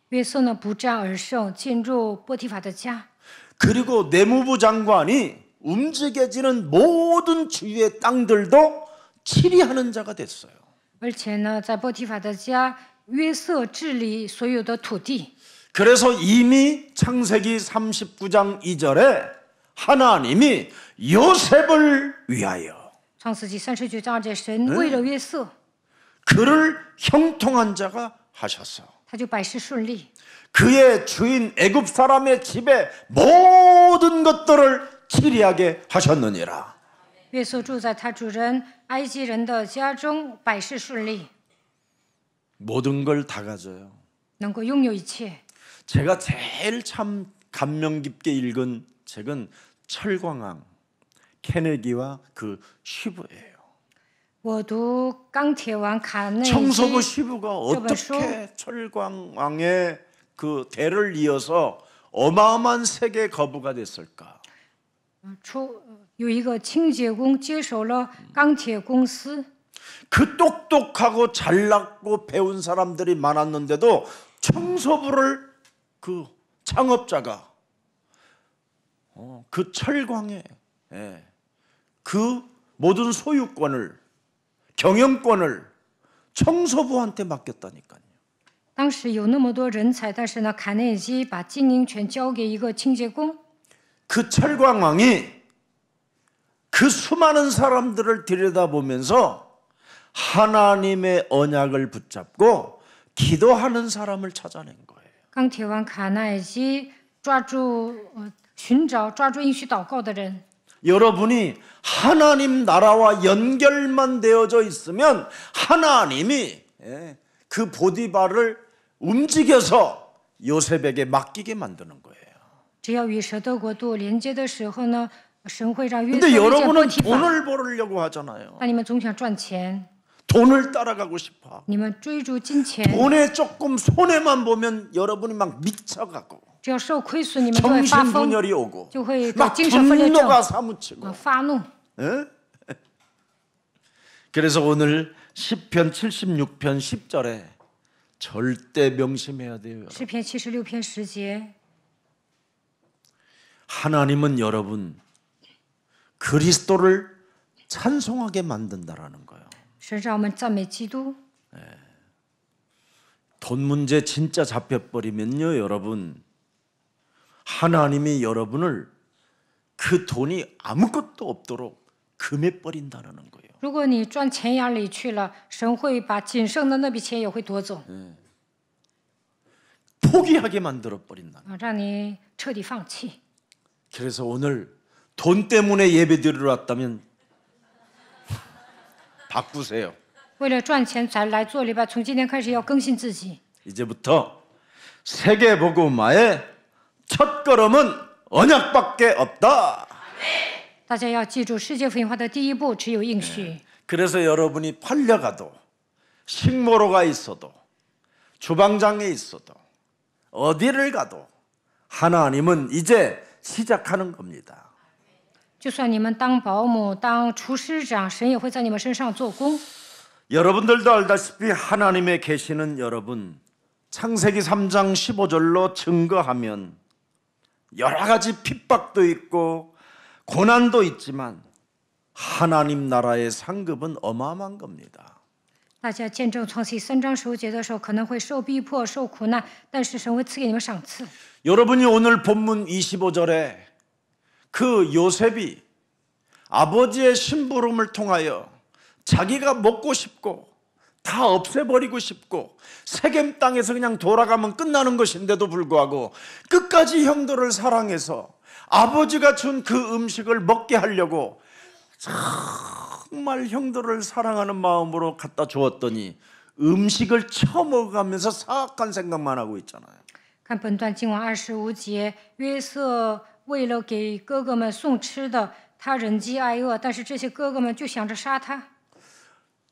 约瑟呢不战而胜，进入波提法的家。 그리고 내무부 장관이 움직여지는 모든 주위의 땅들도 치리하는 자가 됐어요. 而且呢，在波提法的家，约瑟治理所有的土地。 그래서 이미 창세기 39장 2절에 하나님이 요셉을 위하여 创世纪39章2节，神为了约瑟， 그를 형통한 자가 하셨어. 他就百事顺利。 그의 주인 애굽 사람의 집에 모든 것들을 치리하게 하셨느니라. 约瑟住在他主人埃及人的家中，百事顺利， 모든 걸 다 가져요. 能够拥有一切。 제가 제일 참 감명 깊게 읽은 책은 철광왕 케네디와 그 시부예요. 我读钢铁王卡内基 청소부 시부가 저번수? 어떻게 철광왕의 그 대를 이어서 어마어마한 세계 거부가 됐을까? 有一个清洁工接手了钢铁公司， 그 똑똑하고 잘났고 배운 사람들이 많았는데도 청소부를 그 창업자가 그 철광에 그 모든 소유권을 경영권을 청소부한테 맡겼다니까요. 当时有那么多人才，但是呢，卡内基把经营权交给一个清洁工。 그 철광왕이 그 수많은 사람들을 들여다보면서 하나님의 언약을 붙잡고 기도하는 사람을 찾아낸 거예요. 钢铁王卡耐基寻找抓住应许祷告的人。 여러분이 하나님 나라와 연결만 되어져 있으면 하나님이 그 보디발을 움직여서 요셉에게 맡기게 만드는 거예요. 只要与神的国度连接的时候呢，神会让约瑟 근데 遇见波 여러분은 提法。 돈을 벌으려고 하잖아요. 那你们总想赚钱， 돈을 따라가고 싶어. 你们追逐金钱， 돈에 조금 손해만 보면 여러분이 막 미쳐가고 只要受亏损，你们就会发疯， 정신분열이 오고 就会得 막 精神分裂症， 분노가 사무치고 发怒。 예? 그래서 오늘 시편 76편 10절에 절대 명심해야 돼요. 여러분. 诗篇76篇10节， 하나님은 여러분 그리스도를 찬송하게 만든다라는 거예요. 神让我们赞美基督。 돈 문제 진짜 잡혀버리면요, 여러분 하나님이 여러분을 그 돈이 아무것도 없도록 금해버린다라는 거예요. 如果你赚钱眼里去了，神会把仅剩的那笔钱也会夺走， 포기하게 만들어버린다. 让你彻底放弃。 그래서 오늘 돈 때문에 예배 드리러 왔다면 바꾸세요. 为了赚钱才来做礼拜，从今天开始要更新自己。 이제부터 세계복음화의 첫 걸음은 언약밖에 없다. 大家要记住，世界福音化的第一步只有应许。 그래서 여러분이 팔려가도 식모로가 있어도 주방장에 있어도 어디를 가도 하나님은 이제 시작하는 겁니다. 就算你们当保姆、当厨师长，神也会在你们身上做工。 여러분들도 알다시피 하나님의 계시는 여러분 창세기 3장 15절로 증거하면 여러 가지 핍박도 있고 고난도 있지만 하나님 나라의 상급은 어마어마한 겁니다. 大家见证创世3章15节的时候，可能会受逼迫、受苦难，但是神会赐给你们赏赐。 여러분이 오늘 본문 25절에 그 요셉이 아버지의 심부름을 통하여 자기가 먹고 싶고 다 없애버리고 싶고 세겜 땅에서 그냥 돌아가면 끝나는 것인데도 불구하고 끝까지 형들을 사랑해서 아버지가 준 그 음식을 먹게 하려고 정말 형들을 사랑하는 마음으로 갖다 주었더니 음식을 처먹어가면서 사악한 생각만 하고 있잖아요. 看本段经文25节，约瑟为了给哥哥们送吃的，他忍饥挨饿，但是这些哥哥们就想着杀他。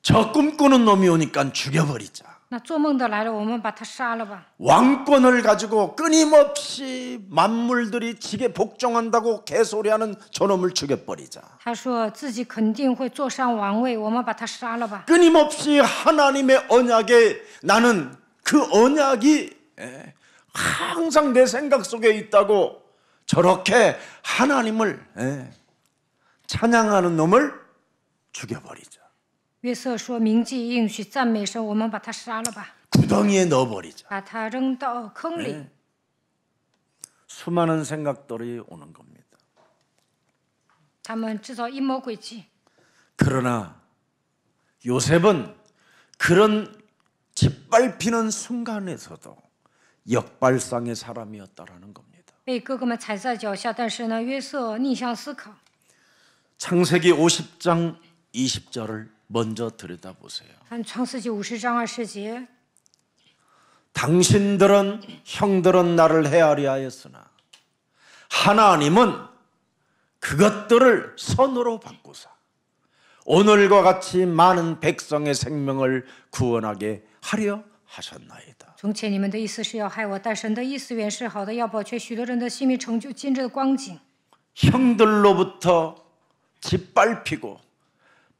저 꿈꾸는 놈이 오니까 죽여버리자. 那做梦的来了，我们把他杀了吧。 왕권을 가지고 끊임없이 만물들이 지게 복종한다고 개소리하는 저놈을 죽여버리자. 他说自己肯定会坐上王位，我们把他杀了吧。 끊임없이 하나님의 언약에 나는 그 언약이 항상 내 생각 속에 있다고 저렇게 하나님을 찬양하는 놈을 죽여버리자. 约瑟说：“铭记应许，赞美神，我们把他杀了吧， 구덩이에 넣어버리자. 把他扔到坑里。 수많은 생각들이 오는 겁니다. 他们制造阴谋诡计。 그러나 요셉은 그런 짓밟히는 순간에서도 역발상의 사람이었다라는 겁니다. 被哥哥们踩在脚下，但是呢，约瑟逆向思考。 창세기 50장 20절을 먼저 들여다보세요. 看创世纪50章20节， 당신들은 형들은 나를 헤아려 하였으나 하나님은 그것들을 선으로 바꾸사 오늘과 같이 많은 백성의 생명을 구원하게 하려 하셨나이다. 从前你们的意思是要害我，但神的意思原是好的，要保全许多人的性命，成就今日的光景。 형들로부터 짓밟히고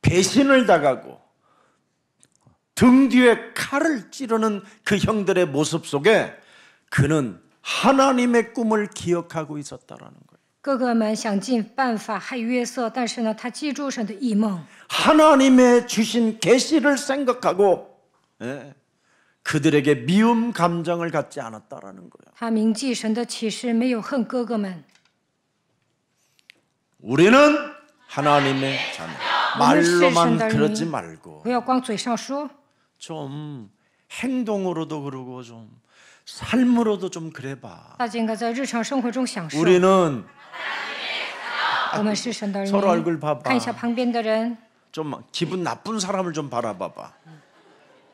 배신을 당하고 등 뒤에 칼을 찌르는 그 형들의 모습 속에 그는 하나님의 꿈을 기억하고 있었다라는 거예요. 哥哥们想尽办法害约瑟，但是呢，他记住神的异梦， 하나님의 주신 계시를 생각하고 그들에게 미움 감정을 갖지 않았다라는 거예요. 他铭记神的启示，没有恨哥哥们。 우리는 하나님의 자녀. 말로만 그러지 말고 不要光嘴上说， 좀 행동으로도 그러고 좀 삶으로도 좀 그래봐. 大家应该在日常生活中享受。 우리는 我们是神的儿 서로 女。 얼굴 봐봐. 看一下旁边的人， 좀 기분 나쁜 사람을 좀 바라봐봐.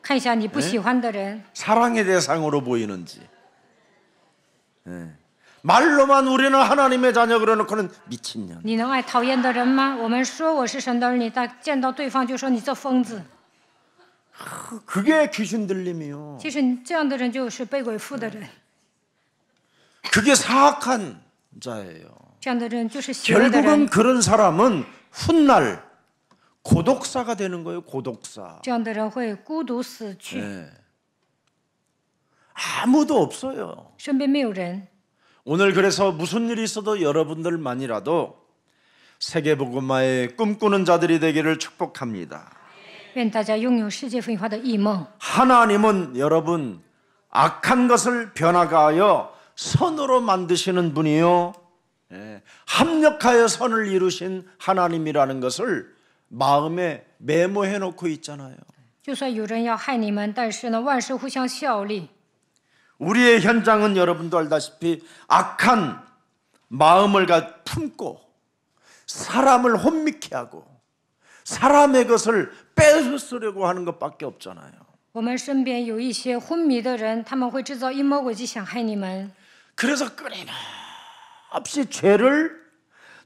看一下你不喜欢的人， 사랑의 대상으로 보이는지. 말로만 우리는 하나님의 자녀 그러놓고는 미친년. 你能爱讨厌的人吗？我们说我是神的儿女，但见到对方就说你这疯子。 그게 귀신 들림이요. 其实你这样的人就是被鬼附的人， 그게 사악한 자예요. 这样的人就是邪恶的 결국은 人， 그런 사람은 훗날 고독사가 되는 거예요. 고독사. 这样的人会孤独死去， 아무도 없어요. 身边没有人。 오늘 그래서 무슨 일이 있어도 여러분들만이라도 세계복음화의 꿈꾸는 자들이 되기를 축복합니다. 愿大家拥有世界福音化的异梦。 하나님은 여러분 악한 것을 변화하여 선으로 만드시는 분이요. 합력하여 선을 이루신 하나님이라는 것을 마음에 메모해 놓고 있잖아요. 就算有人要害你们，但是呢，万事互相效力。 우리의 현장은 여러분도 알다시피 악한 마음을 품고 사람을 혼미케 하고 사람의 것을 뺏으려고 하는 것밖에 없잖아요. 我们身边有一些昏迷的人，他们会制造阴谋诡计，想害你们。 그래서 끊임없이 죄를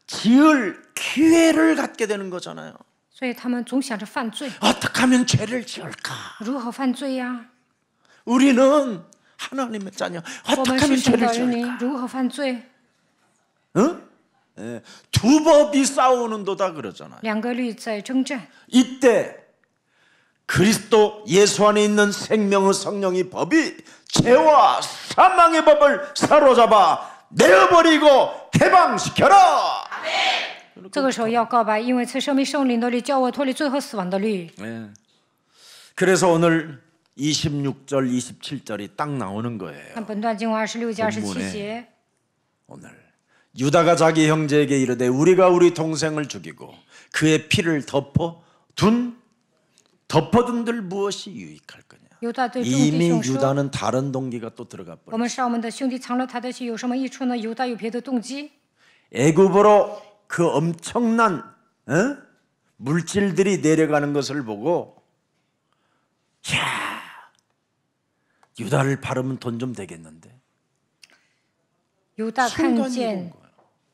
지을 기회를 갖게 되는 거잖아요. 所以他们总想着犯罪， 어떻게 하면 죄를 지을까? 如何犯罪呀？ 우리는 하나님의 자녀. 我 어떻게 们是 하면 神的 죄를 儿女 지을까? ，如何犯罪？ 응? 두 법이 싸우는도다 그러잖아요. 两个律在征战。 이때 그리스도 예수 안에 있는 생명의 성령의 법이 죄와 사망의 법을 사로잡아 내어버리고 해방시켜라. 这个时候要告白，因为赐生命圣灵的律叫我脱离罪和死亡的律。 그래서 오늘 26절, 27절이 딱 나오는 거예요. 看本段经文26节、27节， 오늘 유다가 자기 형제에게 이르되 우리가 우리 동생을 죽이고 그의 피를 덮어둔들 무엇이 유익할 거냐. 犹大对众弟 이미 兄说 유다는 다른 동기가 또 들어가 我 버렸어요. 们杀我们的兄弟，藏了他的血有什么益处呢？犹大有别的动机。 애굽으로 그 엄청난 물질들이 내려가는 것을 보고 야, 유다를 바르면 돈 좀 되겠는데. 犹大看 순간이 见 온 거야.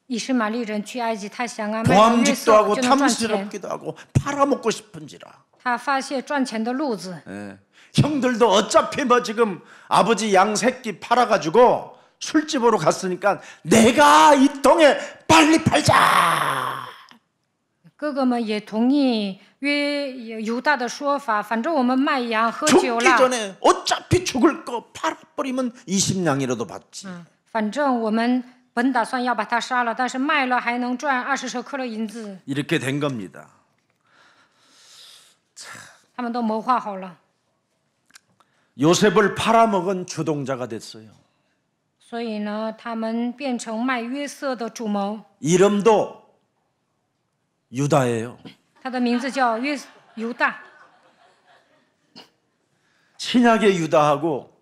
以实玛利人去埃及，他想啊，卖到约 보암직도 瑟 하고 就能赚钱。 탐스럽기도 하고 팔아먹고 싶은지라. 他发现赚钱的路子， 예. 형들도 어차피 뭐 지금 아버지 양 새끼 팔아가지고 술집으로 갔으니까 내가 이 통에 빨리 팔자. 哥哥们也同意犹大的说法，反正我们卖羊喝酒 죽기 了， 전에 어차피 죽을 거 팔아버리면 20냥이라도 받지. 反正我们本打算要把他杀了，但是卖了还能赚20舍克勒银子。 이렇게 된 겁니다. 他们都谋划好了， 요셉을 팔아먹은 주동자가 됐어요. 所以呢，他们变成卖约瑟的主谋， 이름도 유다예요. 他的名字叫犹大。 신약의 유다하고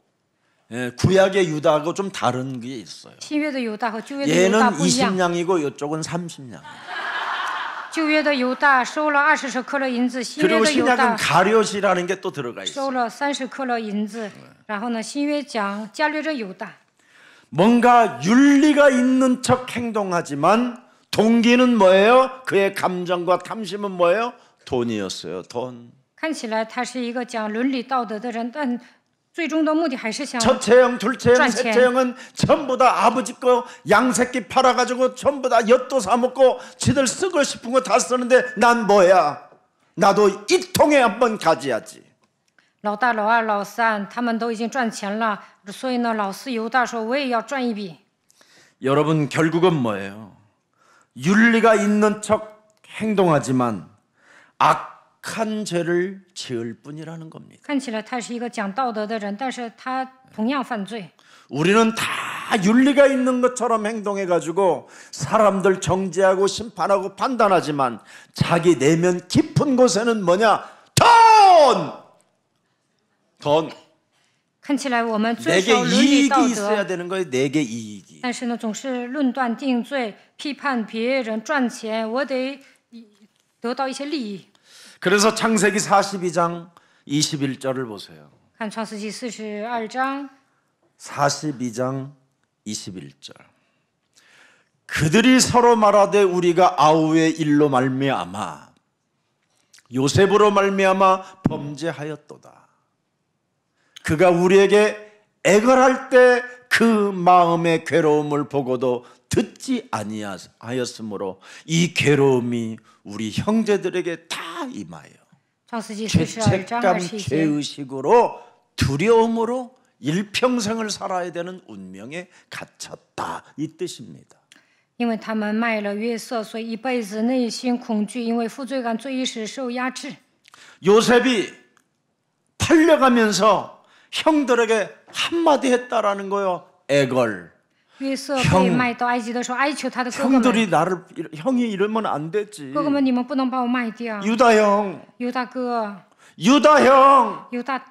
구약의 유다하고 좀 다른 게 있어요. 新约的犹大和旧约的犹大 얘는 不一样。 20냥이고 이쪽은 30냥. 旧约的犹大收了20舍克勒银子，新约 그리고 的犹 신약은 大 가룟이라는 게 또 들어가 있어요. 收了30克勒银子。然后呢，新约讲加略人犹大， 뭔가 윤리가 있는 척 행동하지만 동기는 뭐예요? 그의 감정과 탐심은 뭐예요? 돈이었어요. 돈. 看起来他是一个讲伦理道德的人，但最终的目的还是想 첫째 형, 둘째 형,赚 셋째 钱。 형은 전부 다 아버지 거 양새끼 팔아가지고 전부 다 엿도 사먹고 지들 쓰고 싶은 거 다 쓰는데 난 뭐야? 나도 이 통에 한번 가져야지. 老大、老二、老三他们都已经赚钱了，所以呢，老四犹大说我也要赚一笔。 여러분 결국은 뭐예요? 윤리가 있는 척 행동하지만 악한 죄를 지을 뿐이라는 겁니다. 看起来他是一个讲道德的人，但是他同样犯罪。 우리는 다 윤리가 있는 것처럼 행동해가지고 사람들 정죄하고 심판하고 판단하지만 자기 내면 깊은 곳에는 뭐냐? 돈! 看起来我们遵 내게 守伦理道 이익이 있어야 德， 되는 거예요. 내게 이익이. 但是呢，总是论断定罪，批判别人赚钱，我得得到一些利益。 그래서 창세기 42장 21절을 보세요. 看创世纪42章 42장 21절. 그들이 서로 말하되 우리가 아우의 일로 말미암아 요셉으로 말미암아 범죄하였도다. 그가 우리에게 애걸할 때 그 마음의 괴로움을 보고도 듣지 아니하였으므로 이 괴로움이 우리 형제들에게 다 임하여 创世纪42章 죄책감, 21节。 죄의식으로 두려움으로 일평생을 살아야 되는 운명에 갇혔다 이 뜻입니다. 因为他们卖了约瑟，所以一辈子内心恐惧，因为负罪感、罪意识受压制。 요셉이 팔려가면서 형들에게 한마디 했다라는 거요. 애걸. 约瑟 형 被卖到埃及的时候，哀求他的哥哥们， 형들이 나를 형이 이러면 안 되지. 哥哥们，你们不能把我卖掉。 유다 형, 犹大哥， 유다 형. 犹大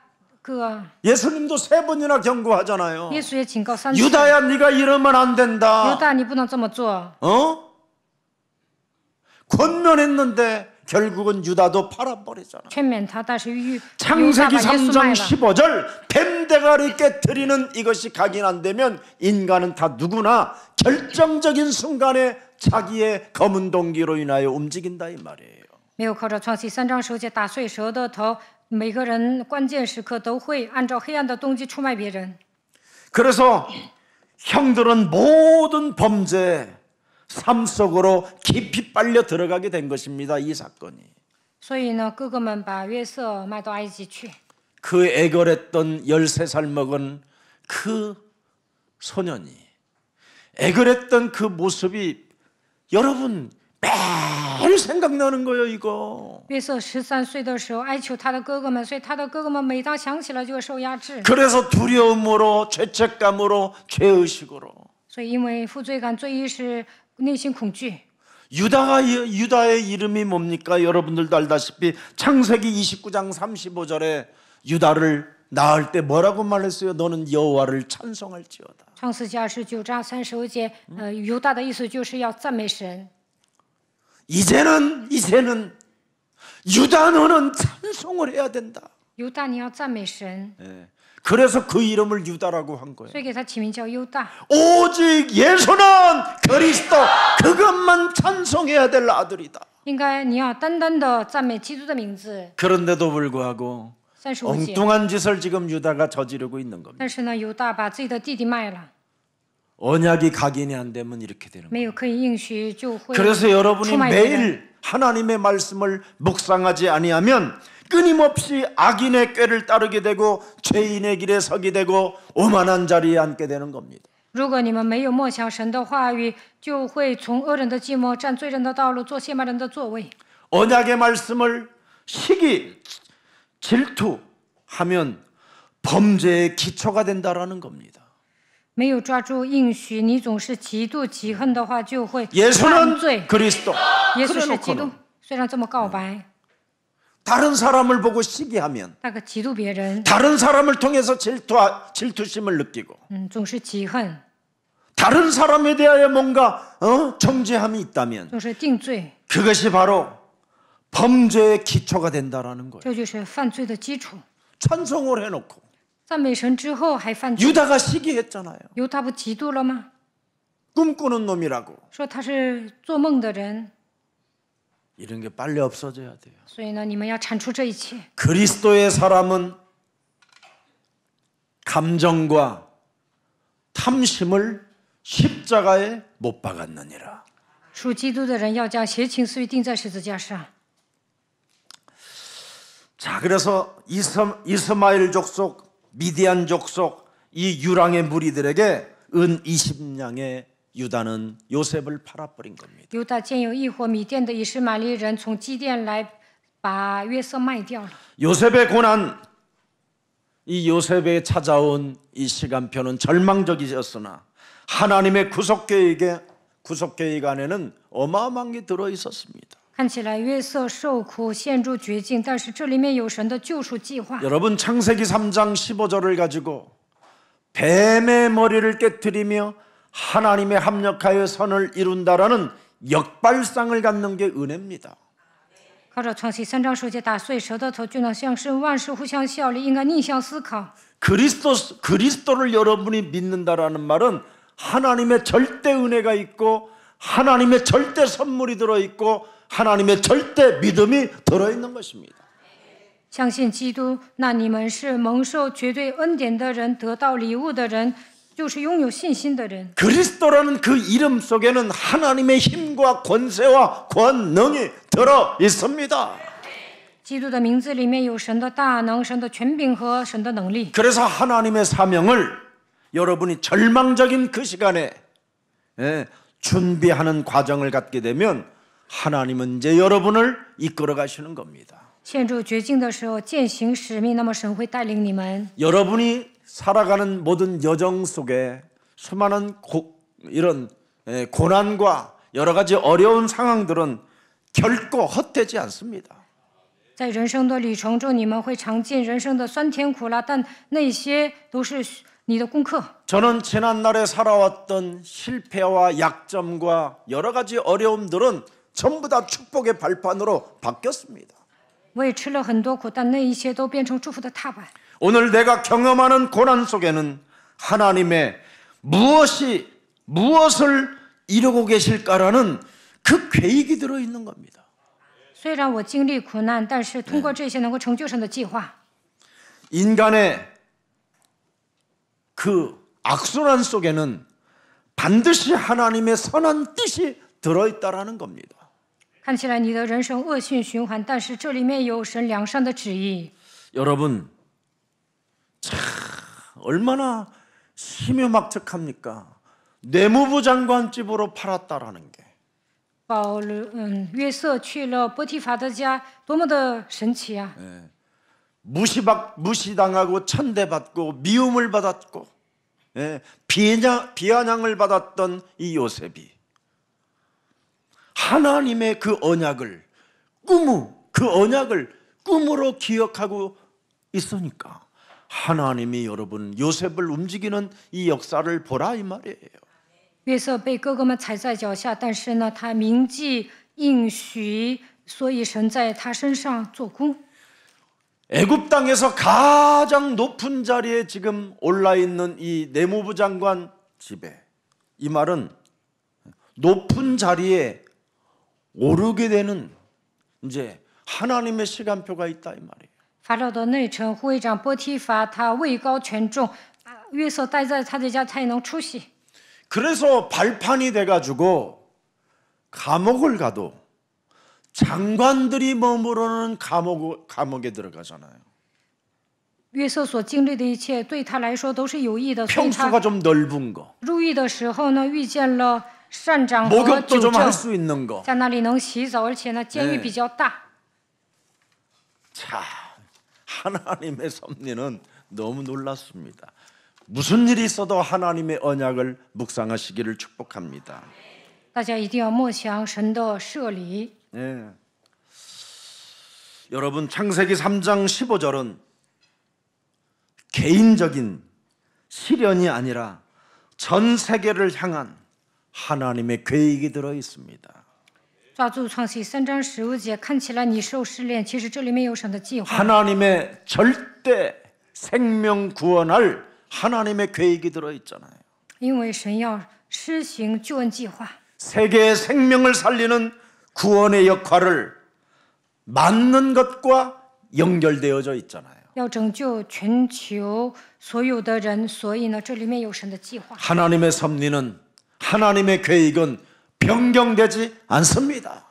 哥， 예수님도 3번이나 경고하잖아요. 耶稣也警告3次。 유다야, 네가 이러면 안 犹 된다. 大，你不能这么做。 어? 권면했는데 결국은 유다도 팔아버리잖아. 劝勉他，但是犹大 창세기 把耶稣 3장 卖了。 15절 뱀대가리 깨뜨리는 이것이 각인 안 되면 인간은 다 누구나 결정적인 순간에 자기의 검은 동기로 인하여 움직인다 이 말이에요. 没有靠着创世3章10节打碎蛇的头，每个人关键时刻都会按照黑暗的动机出卖别人。 그래서 형들은 모든 범죄 삶 속으로 깊이 빨려 들어가게 된 것입니다. 이 사건이. 所以呢，哥哥们把约瑟卖到埃及去。 그 애걸했던 13살 먹은 그 소년이 애걸했던 그 모습이 여러분 매일 생각나는 거예요. 이거. 约瑟13岁的时候哀求他的哥哥们，所以他的哥哥们每当想起来就会受压制。 그래서 두려움으로 죄책감으로 죄의식으로 所以因为负罪感、罪意识、内心恐惧。 유다의 이름이 뭡니까? 여러분들도 알다시피 창세기 29장 35절에 유다를 낳을 때 뭐라고 말했어요? 너는 여호와를 찬송할지어다. 创世纪29章35节，犹大的意思就是要赞美神。 이제는 유다 너는 찬송을 해야 된다. 犹大，你要赞美神， 예. 그래서 그 이름을 유다라고 한 거예요. 所以给他起名叫犹大。 오직 예수는 그리스도 그것만 찬송해야 될 아들이다. 应该你要单单的赞美基督的名字。 그런데도 불구하고 35节， 엉뚱한 짓을 지금 유다가 저지르고 있는 겁니다. 但是呢，犹大把自己的弟弟卖了， 언약이 각인이 안 되면 이렇게 되는 거예요. 没有可以应许就会 그래서 여러분이 出卖别人。 매일 하나님의 말씀을 묵상하지 아니하면 끊임없이 악인의 꾀를 따르게 되고 죄인의 길에 서게 되고 오만한 자리에 앉게 되는 겁니다. 如果你们没有默想神的话语，就会从恶人的寂寞站罪人的道路，做亵慢人的座位。 언약의 말씀을 시기, 질투하면 범죄의 기초가 된다라는 겁니다. 没有抓住应许，你总是嫉妒嫉恨的话，就会犯 예수는 罪。 그리스도. 耶稣是基督 그래놓고는 ，虽然这么告白， 다른 사람을 보고 시기하면 那个嫉妒别人， 다른 사람을 통해서 질투심을 느끼고 总是嫉恨， 다른 사람에 대하여 뭔가 정죄함이 있다면 总是定罪， 그것이 바로 범죄의 기초가 된다라는 거예요. 这就是犯罪的基础。 찬송을 해놓고 赞美神之后还犯罪， 유다가 시기했잖아요. 犹大不嫉妒了吗？ 꿈꾸는 놈이라고. 说他是做梦的人， 이런 게 빨리 없어져야 돼요. 所以呢，你们要铲除这一切。 그리스도의 사람은 감정과 탐심을 십자가에 못 박았느니라. 属基督的人要将邪情私欲钉在十字架上。 자, 그래서 이스마엘 족속, 미디안 족속 이 유랑의 무리들에게 은 20냥의 유다는 요셉을 팔아버린 겁니다. 犹大见有异火米甸的以实玛利人从基甸来，把约瑟卖掉了。 요셉의 고난, 이 요셉에 찾아온 이 시간표는 절망적이었으나 하나님의 구속 계획 안에는 어마어마한 게 들어 있었습니다. 看起来约瑟受苦陷入绝境，但是这里面有神的救赎计划。 여러분 창세기 3장 15절을 가지고 뱀의 머리를 깨뜨리며 하나님의 합력하여 선을 이룬다라는 역발상을 갖는 게 은혜입니다. 靠着创世3章10节打碎蛇的头，就能像是万事互相效力，应该逆向思考。 그리스도를 여러분이 믿는다라는 말은 하나님의 절대 은혜가 있고 하나님의 절대 선물이 들어 있고 하나님의 절대 믿음이 들어 있는 것입니다. 相信基督，那你们是蒙受绝对恩典的人，得到礼物的人，就是拥有信心的人。 그리스도라는 그 이름 속에는 하나님의 힘과 권세와 권능이 들어 있습니다. 基督的名字里面有神的大能、神的权柄和神的能力。 그래서 하나님의 사명을 여러분이 절망적인 그 시간에 준비하는 과정을 갖게 되면 하나님은 이제 여러분을 이끌어 가시는 겁니다. 陷入绝境的时候，践行使命，那么神会带领你们。 여러분이 살아가는 모든 여정 속에 수많은 이런 고난과 여러 가지 어려운 상황들은 결코 헛되지 않습니다. 在人生的旅程中，你们会尝尽人生的酸甜苦辣，但那些都是你的功课。 저는 지난날에 살아왔던 실패와 약점과 여러 가지 어려움들은 전부 다 축복의 발판으로 바뀌었습니다. 我也吃了很多苦，但那一切都变成祝福的踏板。 오늘 내가 경험하는 고난 속에는 하나님의 무엇을 이루고 계실까라는 그 계획이 들어있는 겁니다. 虽然我经历苦难，但是通过这些能够成就神的计划。 인간의 그 악순환 속에는 반드시 하나님의 선한 뜻이 들어있다라는 겁니다. 看起来你的人生恶性循环，但是这里面有神良善的旨意。 여러분, 참 얼마나 심요막측합니까? 내무부 장관 집으로 팔았다라는 게. 约瑟去了波提法的家，多么的神奇啊！ 무시당하고 천대받고 미움을 받았고 비아냥을 받았던 이 요셉이 하나님의 그 언약을 꿈으로 기억하고 있으니까 하나님이 여러분 요셉을 움직이는 이 역사를 보라 이 말이에요. 约瑟被哥哥们踩在脚下，但是呢，他铭记应许所以神在他身上做工。 애굽 땅에서 가장 높은 자리에 지금 올라 있는 이 내무부 장관 집에, 이 말은 높은 자리에 오르게 되는 이제 하나님의 시간표가 있다 이 말이에요. 法老的内臣护卫长波提法，他位高权重，约瑟待在他的家才能出息。 그래서 발판이 돼가지고 감옥을 가도 장관들이 머무르는 감옥에 들어가잖아요. 约瑟所经历的一切对他来说都是有益的，所以他 평수가 좀 넓은 거, 入狱的时候呢，遇见了善长和 목욕도 酒 좀 政， 할 수 있는 거. 在那里能洗澡，而且呢，监狱比较大。 자, 하나님의 섭리는 너무 놀랐습니다. 무슨 일이 있어도 하나님의 언약을 묵상하시기를 축복합니다. 大家一定要默想神的设理。 네. 여러분, 창세기 3장 15절은 개인적인 시련이 아니라 전 세계를 향한 하나님의 계획이 들어 있습니다. 抓住创世3章15节，看起来你受试炼，其实这里面有神的计划。 하나님의 절대 생명 구원할 하나님의 계획이 들어 있잖아요. 因为神要施行救恩计划， 세계의 생명을 살리는 구원의 역할을 맡는 것과 연결되어져 있잖아요. 要拯救全球所有的人，所以呢，这里面有神的计划。 하나님의 섭리는, 하나님의 계획은 변경되지 않습니다.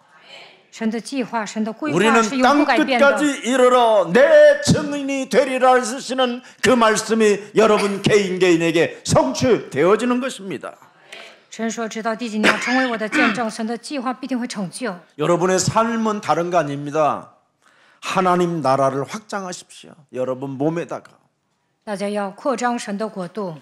神的计划、神的规划是 우리는 永不改变的。 땅끝까지 이르러 내 증인이 되리라 하시는 그 말씀이 여러분 개인에게 성취되어지는 것입니다. 神说：“直到地极，你要成为我的见证。”神的计划必定会成就。 여러분의 삶은 다른 거 아닙니다. 하나님 나라를 확장하십시오. 여러분 몸에다가. 大家要扩张神的国度。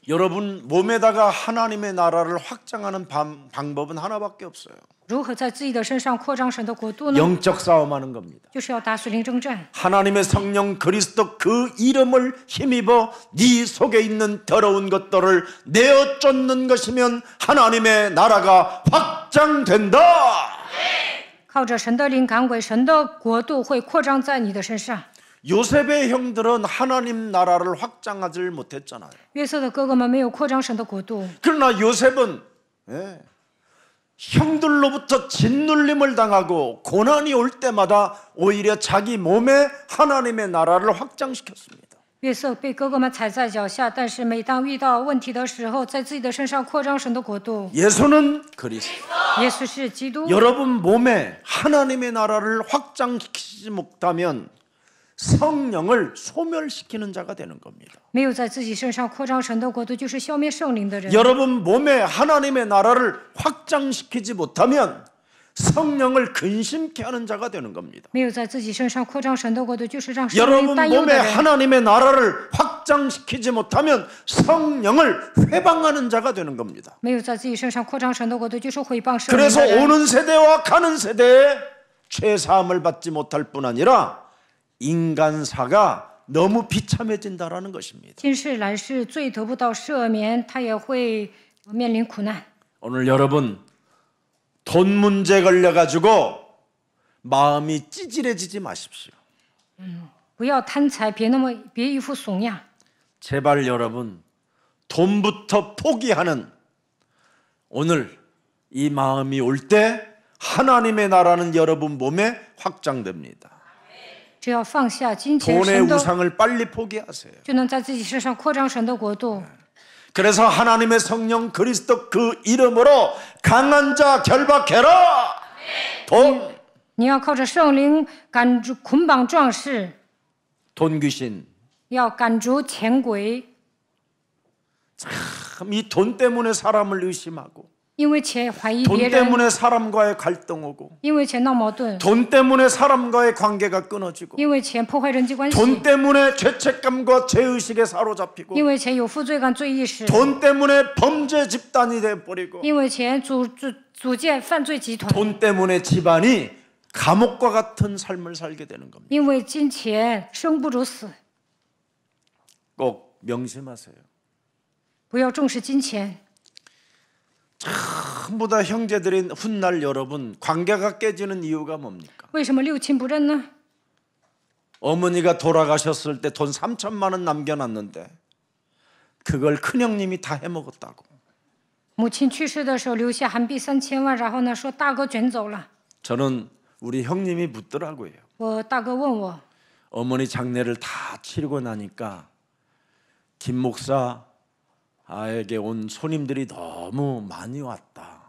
여러분 몸에다가 하나님의 나라를 확장하는 방법은 하나밖에 없어요. 如何在自己的身上扩张神的国度呢？ 영적 싸움하는 겁니다. 就是要打属灵征战。 하나님의 성령 그리스도 그 이름을 힘입어 네 속에 있는 더러운 것들을 내어 쫓는 것이면 하나님의 나라가 확장된다. 靠着神的灵赶鬼，神的国度会扩张在你的身上。 요셉의 형들은 하나님 나라를 확장하지 못했잖아요. 约瑟的哥哥们没有扩张神的国度， 그러나 요셉은 형들로부터 짓눌림을 당하고 고난이 올 때마다 오히려 자기 몸에 하나님의 나라를 확장시켰습니다. 约瑟被哥哥们踩在脚下，但是每当遇到问题的时候，在自己的身上扩张神的国度。 예수는 그리스도. 耶稣是基督。 여러분 몸에 하나님의 나라를 확장시키지 못하면 성령을 소멸시키는 자가 되는 겁니다. 没有在自己身上扩张神的国度，就是消灭圣灵的人。 여러분 몸에 하나님의 나라를 확장시키지 못하면 성령을 근심케 하는 자가 되는 겁니다. 没有在自己身上扩张神的国度，就是让圣灵 여러분 担忧的 몸에 人。 하나님의 나라를 확장시키지 못하면 성령을 회방하는 자가 되는 겁니다. 没有在自己身上扩张神的国度，就是毁谤圣灵 그래서 的人。 오는 세대와 가는 세대에 죄사함을 받지 못할 뿐 아니라 인간사가 너무 비참해진다라는 것입니다. 今世来世罪得不到赦免，他也会面临苦难。 오늘 여러분 돈 문제 걸려가지고 마음이 찌질해지지 마십시오. 不要贪财，别一副怂样。 제발 여러분 돈부터 포기하는 오늘 이 마음이 올 때 하나님의 나라는 여러분 몸에 확장됩니다. 只要放下金钱， 돈의 神的 우상을 빨리 포기하세요. 就能在自己身上扩张神的国度。 그래서 하나님의 성령 그리스도 그 이름으로 강한 자 결박해라. 돈, 你要靠着圣灵赶逐捆绑壮士， 돈 귀신. 要赶逐钱鬼， 참 이 돈 때문에 사람을 의심하고 因为钱怀疑 돈 别人， 때문에 사람과의 갈등하고 因为钱闹矛盾， 돈 때문에 사람과의 관계가 끊어지고 因为钱破坏人际关系， 돈 때문에 죄책감과 죄의식에 사로잡히고 因为钱有负罪感、罪意识， 돈 때문에 범죄 집단이 돼버리고 因为钱组建犯罪集团， 돈 때문에 집안이 감옥과 같은 삶을 살게 되는 겁니다. 因为金钱生不如死。 꼭 명심하세요. 不要重视金钱。 전부 다 형제들인 훗날 여러분 관계가 깨지는 이유가 뭡니까? 为什么六亲不认呢？ 어머니가 돌아가셨을 때 돈 3천만 원 남겨놨는데 그걸 큰형님이 다 해먹었다고. 母亲去世的时候留下韩币3000万，然后呢说大哥卷走了。 저는 우리 형님이 묻더라고요. 我大哥问我， 어머니 장례를 다 치르고 나니까 김 목사에게 온 손님들이 너무 많이 왔다.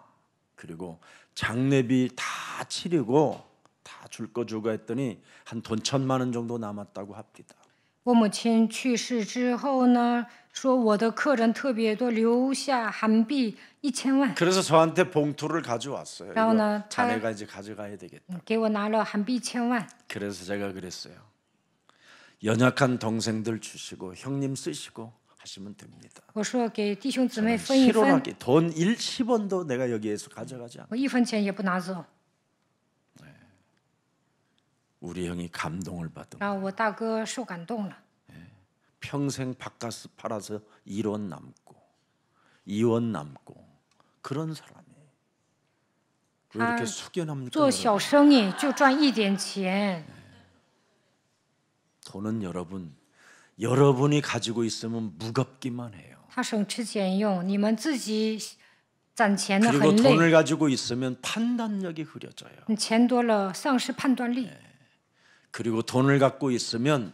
그리고 장례비 다 치르고 다 줄 거 주고 했더니 한 돈 1,000만 원 정도 남았다고 합니다. 我母亲去世之后呢，说我的客人特别多，留下韩币1000万， 그래서 저한테 봉투를 가져왔어요. 라오나 이거 자네가 이제 가져가야 되겠다. 给我拿了韩币1000万。 그래서 제가 그랬어요. 연약한 동생들 주시고 형님 쓰시고 하시면 됩니다. 我说给弟兄姊妹分一分， 실오라기 돈 10원도 내가 여기에서 가져가지 않아. 我1分钱也不拿走。 우리 형이 감동을 받은 然后我大哥受感动了， 평생 바카스 팔아서 1원 남고 2원 남고 그런 사람이 왜 이렇게 숙연합니까? 做小生意就赚一点钱。 돈은 여러분이 가지고 있으면 무겁기만 해요. 他省吃俭用，你们自己攒钱呢 그리고 很 돈을 累， 가지고 있으면 판단력이 흐려져요. 你钱多了丧失判断力。 그리고 돈을 갖고 있으면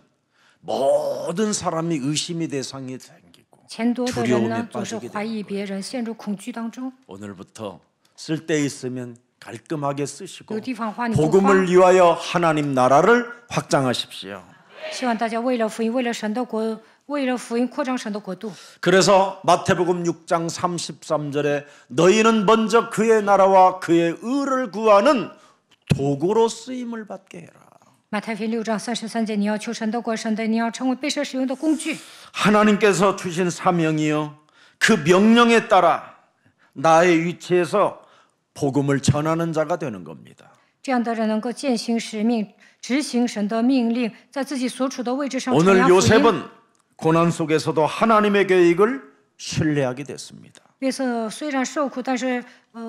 모든 사람이 의심의 대상이 생기고 钱多的人 두려움에 呢，总是 빠지게 怀 되는 疑 거예요. 别人，陷入恐惧当中。 오늘부터 쓸 데 있으면 깔끔하게 쓰시고 有地方花你就花。 복음을 위하여 하나님 나라를 확장하십시오. 希望大家为了福音，为了神的国，为了福音扩张神的国度。 그래서 마태복음 6장 33절에 너희는 먼저 그의 나라와 그의 의를 구하는 도구로 쓰임을 받게 해라. 马太福音6章33节，你要求神的国，神的你要成为被神使用的工具。 하나님께서 주신 사명이요 그 명령에 따라 나의 위치에서 복음을 전하는 자가 되는 겁니다. 这样的人能够践行使命，执行神的命令，在自己所处的位置上传 오늘 扬福音。 요셉은 고난 속에서도 하나님의 계획을 신뢰하게 됐습니다. 约瑟虽然受苦，但是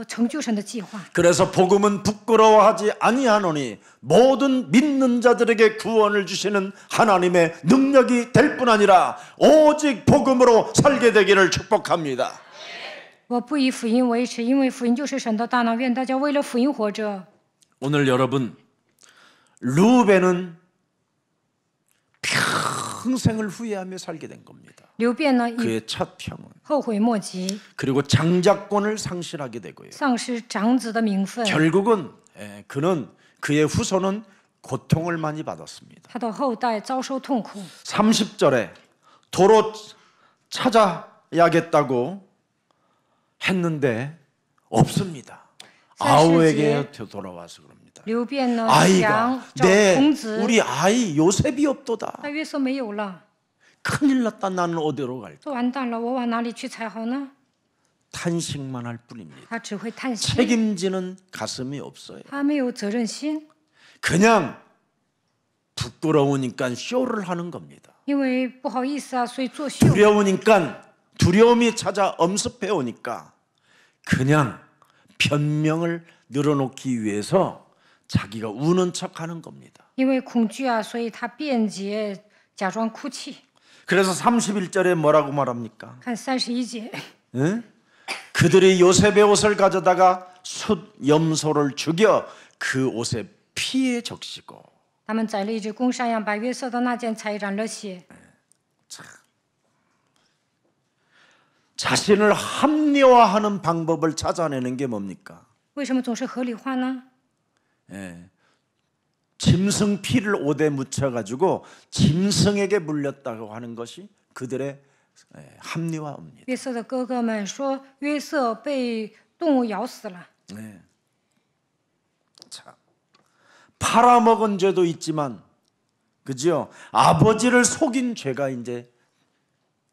成就神的计划。 그래서 복음은 부끄러워하지 아니하노니 모든 믿는 자들에게 구원을 주시는 하나님의 능력이 될 뿐 아니라 오직 복음으로 살게 되기를 축복합니다. 我不以福音为耻，因为福音就是神的大能。愿大家为了福音活着。 오늘 여러분 루벤은 평생을 후회하며 살게 된 겁니다. 流辩呢，以 그의 첫 평은 后悔莫及， 그리고 장자권을 상실하게 되고요. 丧失长子的名分。 결국은 그의 후손은 고통을 많이 받았습니다. 他的后代遭受痛苦。 30절에 도로 찾아야겠다고 했는데 없습니다. 아우에게 돌아와서 그럽니다. 流辩呢 아이가 想找童子， 우리 아이 요셉이 없도다. 但约瑟没有了， 큰일 났다. 나는 어디로 갈까? 这完蛋了，我往哪里去才好呢？ 탄식만 할 뿐입니다. 他只会叹息， 책임지는 가슴이 없어요. 他没有责任心， 그냥 부끄러우니까 쇼를 하는 겁니다. 因为不好意思啊，所以作秀。 두려우니까 두려움이 찾아 엄습해 오니까 그냥 변명을 늘어놓기 위해서 자기가 우는 척하는 겁니다. 因为恐惧啊，所以他辩解，假装哭泣。 그래서 31절에 뭐라고 말합니까? 看31节， 응? 그들이 요셉의 옷을 가져다가 숫 염소를 죽여 그 옷에 피에 적시고 他们宰了一只公山羊，把约瑟的那件彩染了血。 자신을 합리화하는 방법을 찾아내는 게 뭡니까? 为什么总是合理化呢？ 짐승 피를 옷에 묻혀가지고 짐승에게 물렸다고 하는 것이 그들의 합리화입니다. 约瑟的哥哥们说，约瑟被动物咬死了。 자, 팔아먹은 죄도 있지만, 그죠? 아버지를 속인 죄가 이제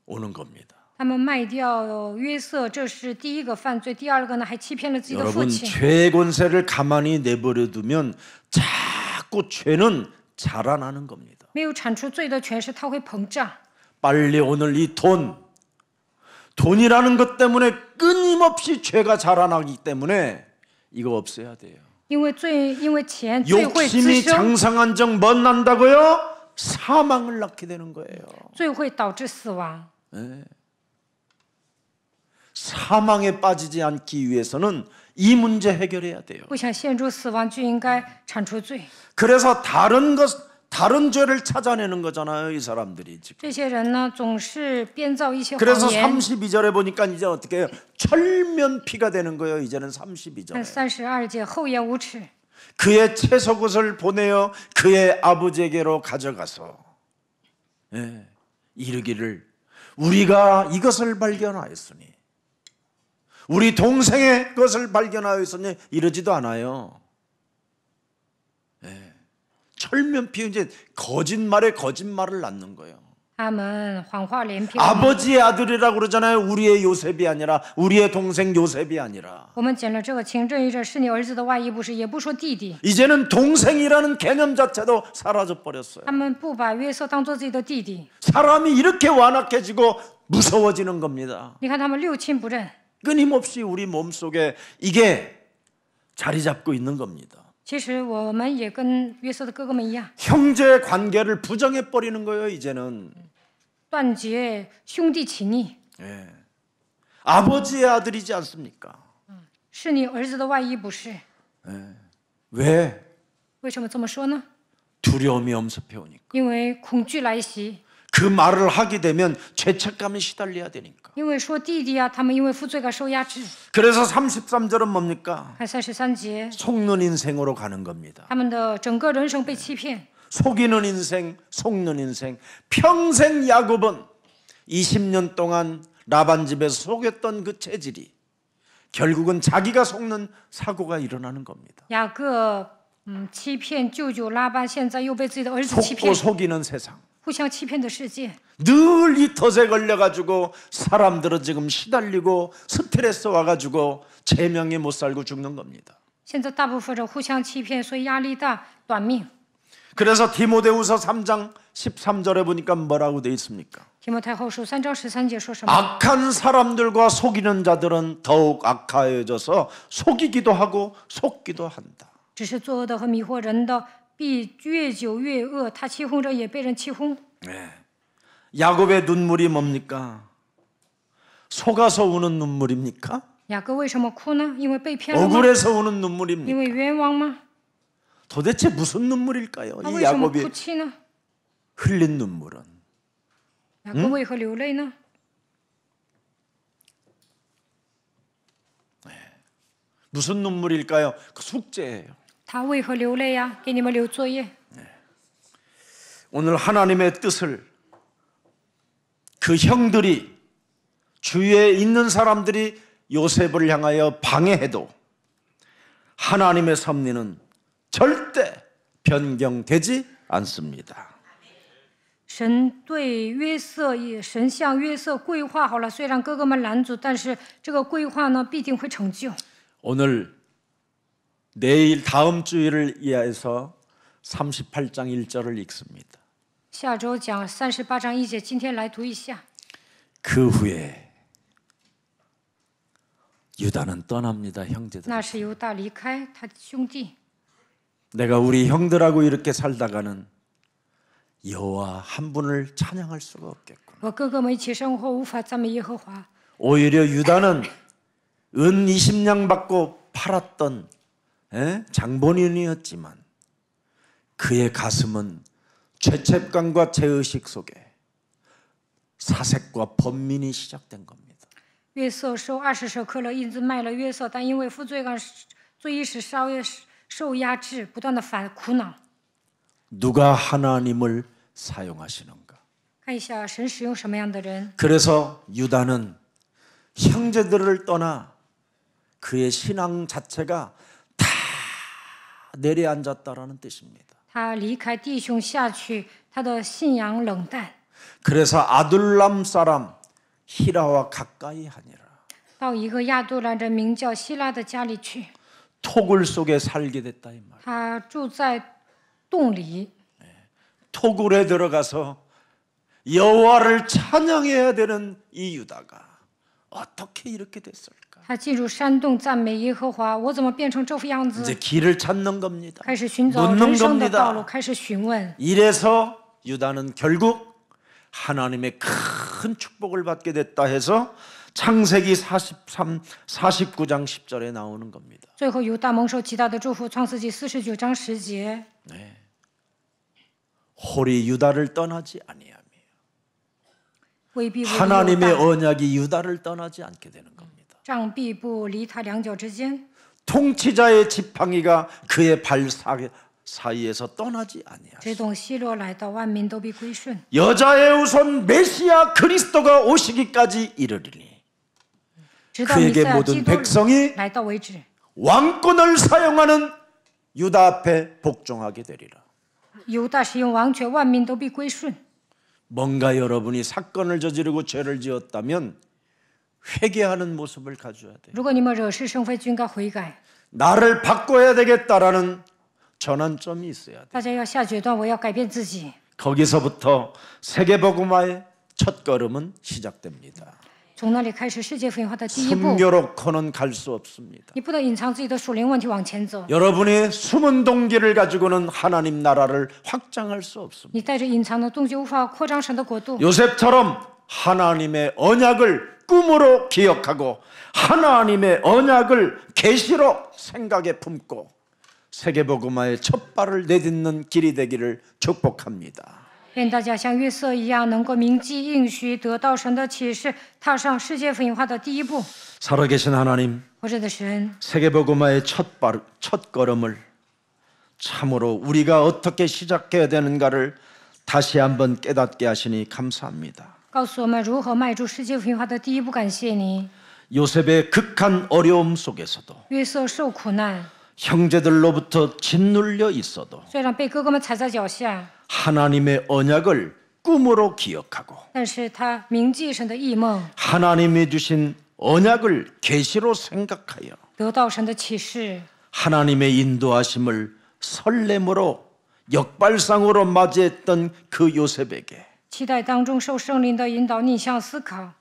오는 겁니다. 他们卖掉约瑟，这是第一个犯罪。第二个呢，还欺骗了自己的父 여러분 亲。 죄의 권세를 가만히 내버려 두면 자꾸 죄는 자라나는 겁니다. 没有铲除罪的权势，它会膨胀。 빨리 오늘 이 돈이라는 것 때문에 끊임없이 죄가 자라나기 때문에 이거 없애야 돼요. 因为钱最会滋 욕심이 生， 장성한 적 뭐 난다고요? 사망을 낳게 되는 거예요. 最会导致死亡。 사망에 빠지지 않기 위해서는 이 문제 해결해야 돼요. 不想陷入死亡，就应该铲除罪。 그래서 다른 죄를 찾아내는 거잖아요, 이 사람들이 지금. 这些人呢，总是编造一些 그래서 谎言。 32절에 보니까 이제 어떻게 해요? 철면피가 되는 거예요. 이제는 32절에. 32节厚颜无耻， 그의 채속옷을 보내어 그의 아버지에게로 가져가서 이르기를 우리가 이것을 발견하였으니 우리 동생의 것을 발견하였으니 이러지도 않아요. 철면피 이제 거짓말에 거짓말을 낳는 거예요. 他们谎话连篇。 아버지의 아들이라고 그러잖아요. 우리의 요셉이 아니라 우리의 동생 요셉이 아니라 我们捡了这个情，这一者是你儿子的外衣，不是，也不说弟弟。 이제는 동생이라는 개념 자체도 사라져 버렸어요. 他们不把约瑟当做自己的弟弟。 사람이 이렇게 완악해지고 무서워지는 겁니다. 你看他们六亲不认。 끊임없이 우리 몸속에 이게 자리 잡고 있는 겁니다. 其实我们也跟约瑟的哥哥们一样， 형제 관계를 부정해 버리는 거예요. 이제는 断绝兄弟情谊。 아버지의 아들이지 않습니까? 是你儿子的外衣，不是？ 왜? 为什么这么说呢？ 두려움이 엄습해 오니까. 因为恐惧来袭。 그 말을 하게 되면 죄책감에 시달려야 되니까. 因为说弟弟啊，他们因为负罪感受压制。 그래서 33절은 뭡니까? 看33节， 속는 인생으로 가는 겁니다. 他们的整个人生被欺骗。 속이는 인생, 속는 인생. 평생 야곱은 20년 동안 라반 집에서 속였던 그 체질이 결국은 자기가 속는 사고가 일어나는 겁니다. 雅各欺骗舅舅拉班，现在又被自己的儿子欺 속고 骗， 속이는 세상. 互相欺骗的世界。 늘 이 덫에 걸려가지고 사람들은 지금 시달리고 스트레스 와가지고 제명에 못 살고 죽는 겁니다. 现在大部分人互相欺骗，所以压力大，短命。 그래서 디모데후서 3장 13절에 보니까 뭐라고 돼 있습니까? 提摩太后书3章13节说什么？ 악한 사람들과 속이는 자들은 더욱 악하여져서 속이기도 하고 속기도 한다. 只是作恶的和迷惑人的，必越久越恶。他欺哄着，也被人欺哄。 야곱의 눈물이 뭡니까? 속아서 우는 눈물입니까? 雅各为什么哭呢？因为被骗了吗？ 억울해서 우는 因 눈물입니까? 为冤枉吗？ 도대체 무슨 눈물일까요? 他 이 为什么哭 야곱이 泣呢？ 흘린 눈물은 雅各为何流泪呢？ 무슨 눈물일까요? 그 숙제예요. 他为何流泪呀？给你们留作业。 오늘 하나님의 뜻을 그 형들이 주위에 있는 사람들이 요셉을 향하여 방해해도 하나님의 섭리는 절대 변경되지 않습니다. 神对约瑟也，神向约瑟规划好了，虽然哥哥们拦阻，但是这个规划呢，必定会成就。 오늘 내일 다음 주일을 위해서 38장 1절을 읽습니다. 下周讲38章1节，今天来读一下。 그 후에 유다는 떠납니다. 형제들. 那是犹大离开他的兄弟， 내가 우리 형들하고 이렇게 살다가는 여호와 한 분을 찬양할 수가 없겠군. 和哥哥们一起生活，无法赞美耶和华。 오히려 유다는 은 20냥 받고 팔았던 장본인이었지만 그의 가슴은 죄책감과 죄의식 속에 사색과 번민이 시작된 겁니다. 约瑟收20舍克勒银子卖了约瑟，但因为负罪感、罪意识稍微受压制，不断的苦恼。 누가 하나님을 사용하시는가? 看一下神使用什么样的人。 그래서 유다는 형제들을 떠나 그의 신앙 자체가 다 내려앉았다라는 뜻입니다. 他离开弟兄下去，他的信仰冷淡， 그래서 아둘람 사람 히라와 가까이 하니라. 到一个亚杜兰人名叫希拉的家里去。 토굴 속에 살게 됐다 이 말. 他住在洞里， 토굴에 들어가서 여호와를 찬양해야 되는 이 유다가 어떻게 이렇게 됐을까? 他进入山洞赞美耶和华，我怎么变成这副样 이제 子？ 길을 찾는 겁니다. 开始寻找 묻는 人生的道路， 겁니다. 开始询问。 이래서 유다는 결국 하나님의 큰 축복을 받게 됐다 해서 창세기 49장 10절에 나오는 겁니다. 最后犹大蒙受极大的祝福，创世纪49章10节。 홀이 유다를 떠나지 아니하며 威必不离犹 하나님의 大， 언약이 유다를 떠나지 않게 되는 겁니다. 杖必不离他两脚之间。 통치자의 지팡이가 그의 발 사이에서 떠나지 아니하시고 直等希洛来到，万民都必归顺。 여자의 우선 메시아 그리스도가 오시기까지 이르리니 直到弥 그에게 赛亚 모든 基督 백성이 来到为止。 왕권을 사용하는 유다 앞에 복종하게 되리라. 犹大使用王权，万民都必归顺。 뭔가 여러분이 사건을 저지르고 죄를 지었다면 회개하는 모습을 가져야 돼요. 如果你们惹是生非，均该悔改。 나를 바꿔야 되겠다라는 전환점이 있어야 돼요. 大家要下决断，我要改变自己。 거기서부터 세계복음화의 첫 걸음은 시작됩니다. 从那里开始，世界福音化的第一步。 숨겨놓고는 갈 수 없습니다. 你不能隐藏自己的属灵问题往前走。 여러분의 숨은 동기를 가지고는 하나님 나라를 확장할 수 없습니다. 你带着隐藏的动机，无法扩张神的国度。 요셉처럼 하나님의 언약을 꿈으로 기억하고 하나님의 언약을 계시로 생각에 품고 세계복음화의 첫 발을 내딛는 길이 되기를 축복합니다. 愿大家像约瑟一样，能够铭记应许，得到神的启示，踏上世界福音化的第一步。 살아계신 하나님, 活着的神， 세계복음화의 첫 걸음을 참으로 우리가 어떻게 시작해야 되는가를 다시 한번 깨닫게 하시니 감사합니다. 告诉我们如何迈出世界福音化的第一步。感谢你， 요셉의 극한 어려움 속에서도 约瑟受苦难， 형제들로부터 짓눌려 있어도 虽然被哥哥们踩在脚下， 하나님의 언약을 꿈으로 기억하고 但是他铭记神的异梦， 하나님이 주신 언약을 계시로 생각하여 得到神的启示， 하나님의 인도하심을 설렘으로 역발상으로 맞이했던 그 요셉에게 期待当中受圣灵的引导，逆向思考，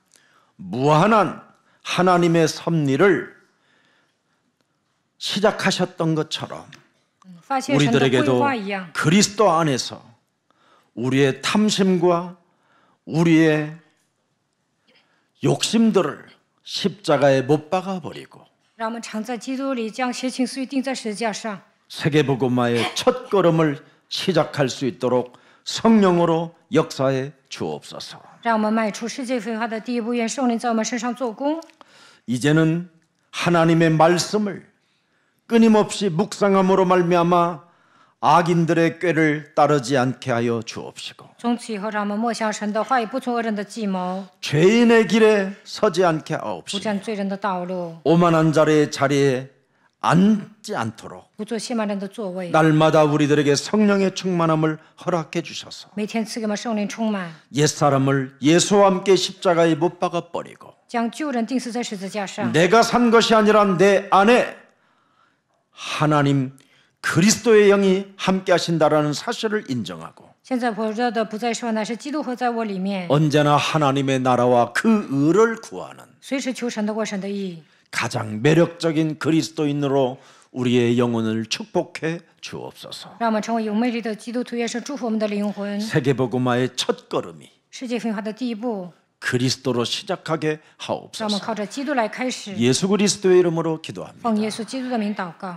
무한한 하나님의 섭리를 시작하셨던 것처럼 发现神的规 우리들에게도 划一样。 그리스도 안에서 우리의 탐심과 우리의 욕심들을 십자가에 못 박아 버리고 让我们常在基督里将邪情私欲钉在十字架上， 세계복음화의 첫 걸음을 시작할 수 있도록 성령으로 역사해 주옵소서. 让我们迈出世界福音化的第一步。愿圣灵在我们身上做工。 이제는 하나님의 말씀을 끊임없이 묵상함으로 말미암아 악인들의 꾀를 따르지 않게 하여 주옵시고 从此以后，让我们默想神的话语，不从恶人的计谋， 죄인의 길에 서지 않게 不 하옵시고 占罪人的道路， 오만한 자의 자리에 앉지 않도록 不做亵慢人的座位。 날마다 우리들에게 성령의 충만함을 허락해 주셔서 每天赐给我们圣灵充满， 옛사람을 예수와 함께 십자가에 못 박아 버리고 将旧人钉死在十字架上。 내가 산 것이 아니라 내 안에 하나님 그리스도의 영이 함께 하신다라는 사실을 인정하고 现在活着的不再是我，乃是基督活在我里面。 언제나 하나님의 나라와 그 의를 구하는 随时求神的过神的意， 가장 매력적인 그리스도인으로 우리의 영혼을 축복해 주옵소서. 让我们成为有魅力的基督徒，也是祝福我们的灵魂。 세계복음화의 첫 걸음이 世界福音化的第一步， 그리스도로 시작하게 让我们 하옵소서. 靠着基督来开始。 예수 그리스도의 이름으로 기도합니다. 奉耶稣基督的名祷告。